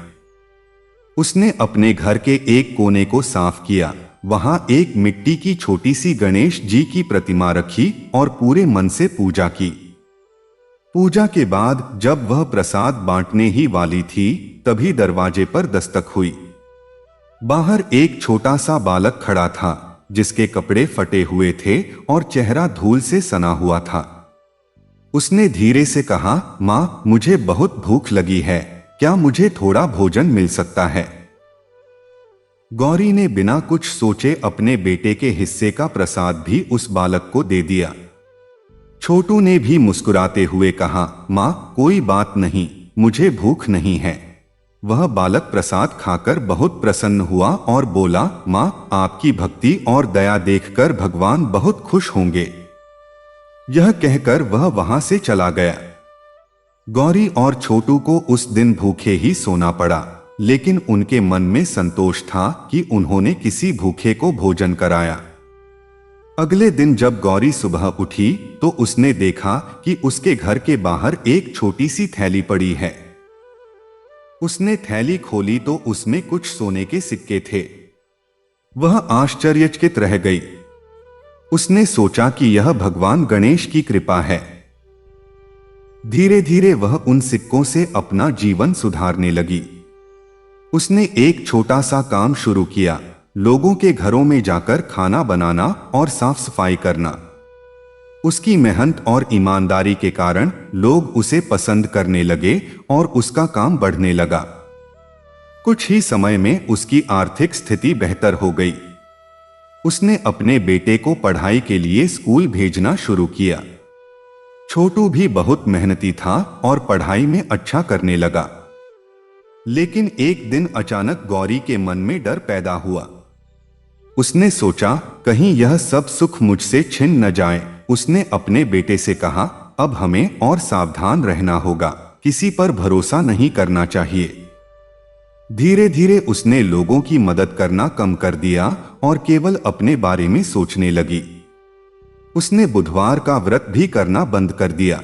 उसने अपने घर के एक कोने को साफ किया, वहां एक मिट्टी की छोटी सी गणेश जी की प्रतिमा रखी और पूरे मन से पूजा की। पूजा के बाद जब वह प्रसाद बांटने ही वाली थी, तभी दरवाजे पर दस्तक हुई। बाहर एक छोटा सा बालक खड़ा था, जिसके कपड़े फटे हुए थे और चेहरा धूल से सना हुआ था। उसने धीरे से कहा, माँ, मुझे बहुत भूख लगी है, क्या मुझे थोड़ा भोजन मिल सकता है? गौरी ने बिना कुछ सोचे अपने बेटे के हिस्से का प्रसाद भी उस बालक को दे दिया। छोटू ने भी मुस्कुराते हुए कहा, माँ, कोई बात नहीं, मुझे भूख नहीं है। वह बालक प्रसाद खाकर बहुत प्रसन्न हुआ और बोला, माँ, आपकी भक्ति और दया देखकर भगवान बहुत खुश होंगे। यह कहकर वह वहां से चला गया। गौरी और छोटू को उस दिन भूखे ही सोना पड़ा, लेकिन उनके मन में संतोष था कि उन्होंने किसी भूखे को भोजन कराया। अगले दिन जब गौरी सुबह उठी तो उसने देखा कि उसके घर के बाहर एक छोटी सी थैली पड़ी है। उसने थैली खोली तो उसमें कुछ सोने के सिक्के थे। वह आश्चर्यचकित रह गई। उसने सोचा कि यह भगवान गणेश की कृपा है। धीरे धीरे वह उन सिक्कों से अपना जीवन सुधारने लगी। उसने एक छोटा सा काम शुरू किया, लोगों के घरों में जाकर खाना बनाना और साफ सफाई करना। उसकी मेहनत और ईमानदारी के कारण लोग उसे पसंद करने लगे और उसका काम बढ़ने लगा। कुछ ही समय में उसकी आर्थिक स्थिति बेहतर हो गई। उसने अपने बेटे को पढ़ाई के लिए स्कूल भेजना शुरू किया। छोटू भी बहुत मेहनती था और पढ़ाई में अच्छा करने लगा। लेकिन एक दिन अचानक गौरी के मन में डर पैदा हुआ। उसने सोचा, कहीं यह सब सुख मुझसे छिन न जाए। उसने अपने बेटे से कहा, अब हमें और सावधान रहना होगा, किसी पर भरोसा नहीं करना चाहिए। धीरे धीरे उसने लोगों की मदद करना कम कर दिया और केवल अपने बारे में सोचने लगी। उसने बुधवार का व्रत भी करना बंद कर दिया।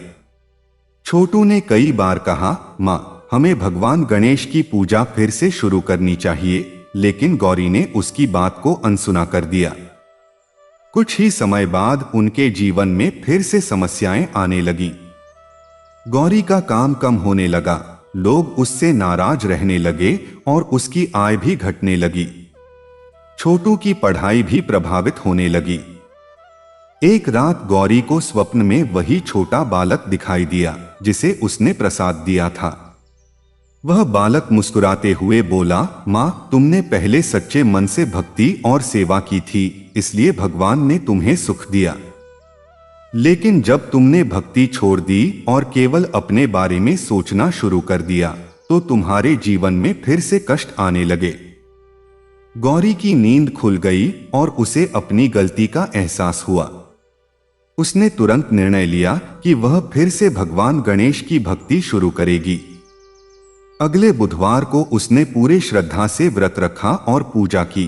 छोटू ने कई बार कहा, माँ, हमें भगवान गणेश की पूजा फिर से शुरू करनी चाहिए, लेकिन गौरी ने उसकी बात को अनसुना कर दिया। कुछ ही समय बाद उनके जीवन में फिर से समस्याएं आने लगी। गौरी का काम कम होने लगा, लोग उससे नाराज रहने लगे और उसकी आय भी घटने लगी। छोटू की पढ़ाई भी प्रभावित होने लगी। एक रात गौरी को स्वप्न में वही छोटा बालक दिखाई दिया जिसे उसने प्रसाद दिया था। वह बालक मुस्कुराते हुए बोला, माँ, तुमने पहले सच्चे मन से भक्ति और सेवा की थी, इसलिए भगवान ने तुम्हें सुख दिया। लेकिन जब तुमने भक्ति छोड़ दी और केवल अपने बारे में सोचना शुरू कर दिया तो तुम्हारे जीवन में फिर से कष्ट आने लगे। गौरी की नींद खुल गई और उसे अपनी गलती का एहसास हुआ। उसने तुरंत निर्णय लिया कि वह फिर से भगवान गणेश की भक्ति शुरू करेगी। अगले बुधवार को उसने पूरे श्रद्धा से व्रत रखा और पूजा की।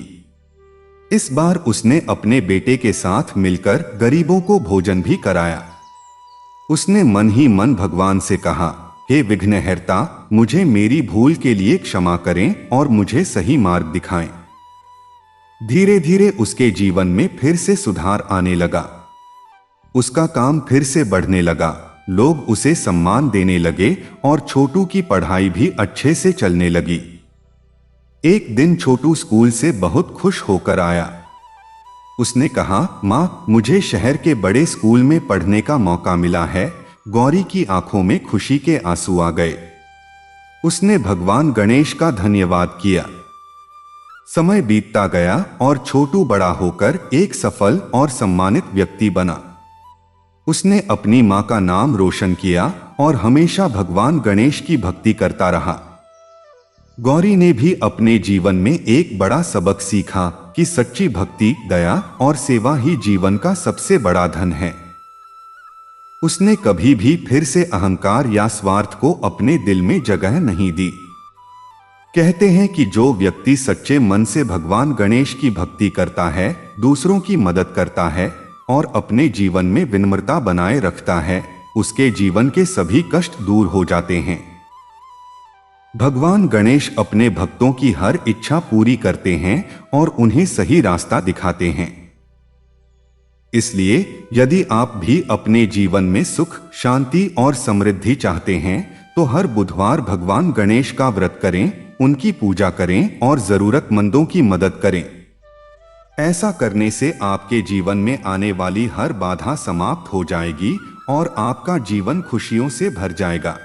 इस बार उसने अपने बेटे के साथ मिलकर गरीबों को भोजन भी कराया। उसने मन ही मन भगवान से कहा, हे विघ्नहर्ता, मुझे मेरी भूल के लिए क्षमा करें और मुझे सही मार्ग दिखाएं। धीरे धीरे उसके जीवन में फिर से सुधार आने लगा। उसका काम फिर से बढ़ने लगा, लोग उसे सम्मान देने लगे और छोटू की पढ़ाई भी अच्छे से चलने लगी। एक दिन छोटू स्कूल से बहुत खुश होकर आया। उसने कहा, माँ, मुझे शहर के बड़े स्कूल में पढ़ने का मौका मिला है। गौरी की आंखों में खुशी के आंसू आ गए। उसने भगवान गणेश का धन्यवाद किया। समय बीतता गया और छोटू बड़ा होकर एक सफल और सम्मानित व्यक्ति बना। उसने अपनी मां का नाम रोशन किया और हमेशा भगवान गणेश की भक्ति करता रहा। गौरी ने भी अपने जीवन में एक बड़ा सबक सीखा कि सच्ची भक्ति, दया और सेवा ही जीवन का सबसे बड़ा धन है। उसने कभी भी फिर से अहंकार या स्वार्थ को अपने दिल में जगह नहीं दी। कहते हैं कि जो व्यक्ति सच्चे मन से भगवान गणेश की भक्ति करता है, दूसरों की मदद करता है और अपने जीवन में विनम्रता बनाए रखता है, उसके जीवन के सभी कष्ट दूर हो जाते हैं। भगवान गणेश अपने भक्तों की हर इच्छा पूरी करते हैं और उन्हें सही रास्ता दिखाते हैं। इसलिए यदि आप भी अपने जीवन में सुख, शांति और समृद्धि चाहते हैं तो हर बुधवार भगवान गणेश का व्रत करें, उनकी पूजा करें और जरूरतमंदों की मदद करें। ऐसा करने से आपके जीवन में आने वाली हर बाधा समाप्त हो जाएगी और आपका जीवन खुशियों से भर जाएगा।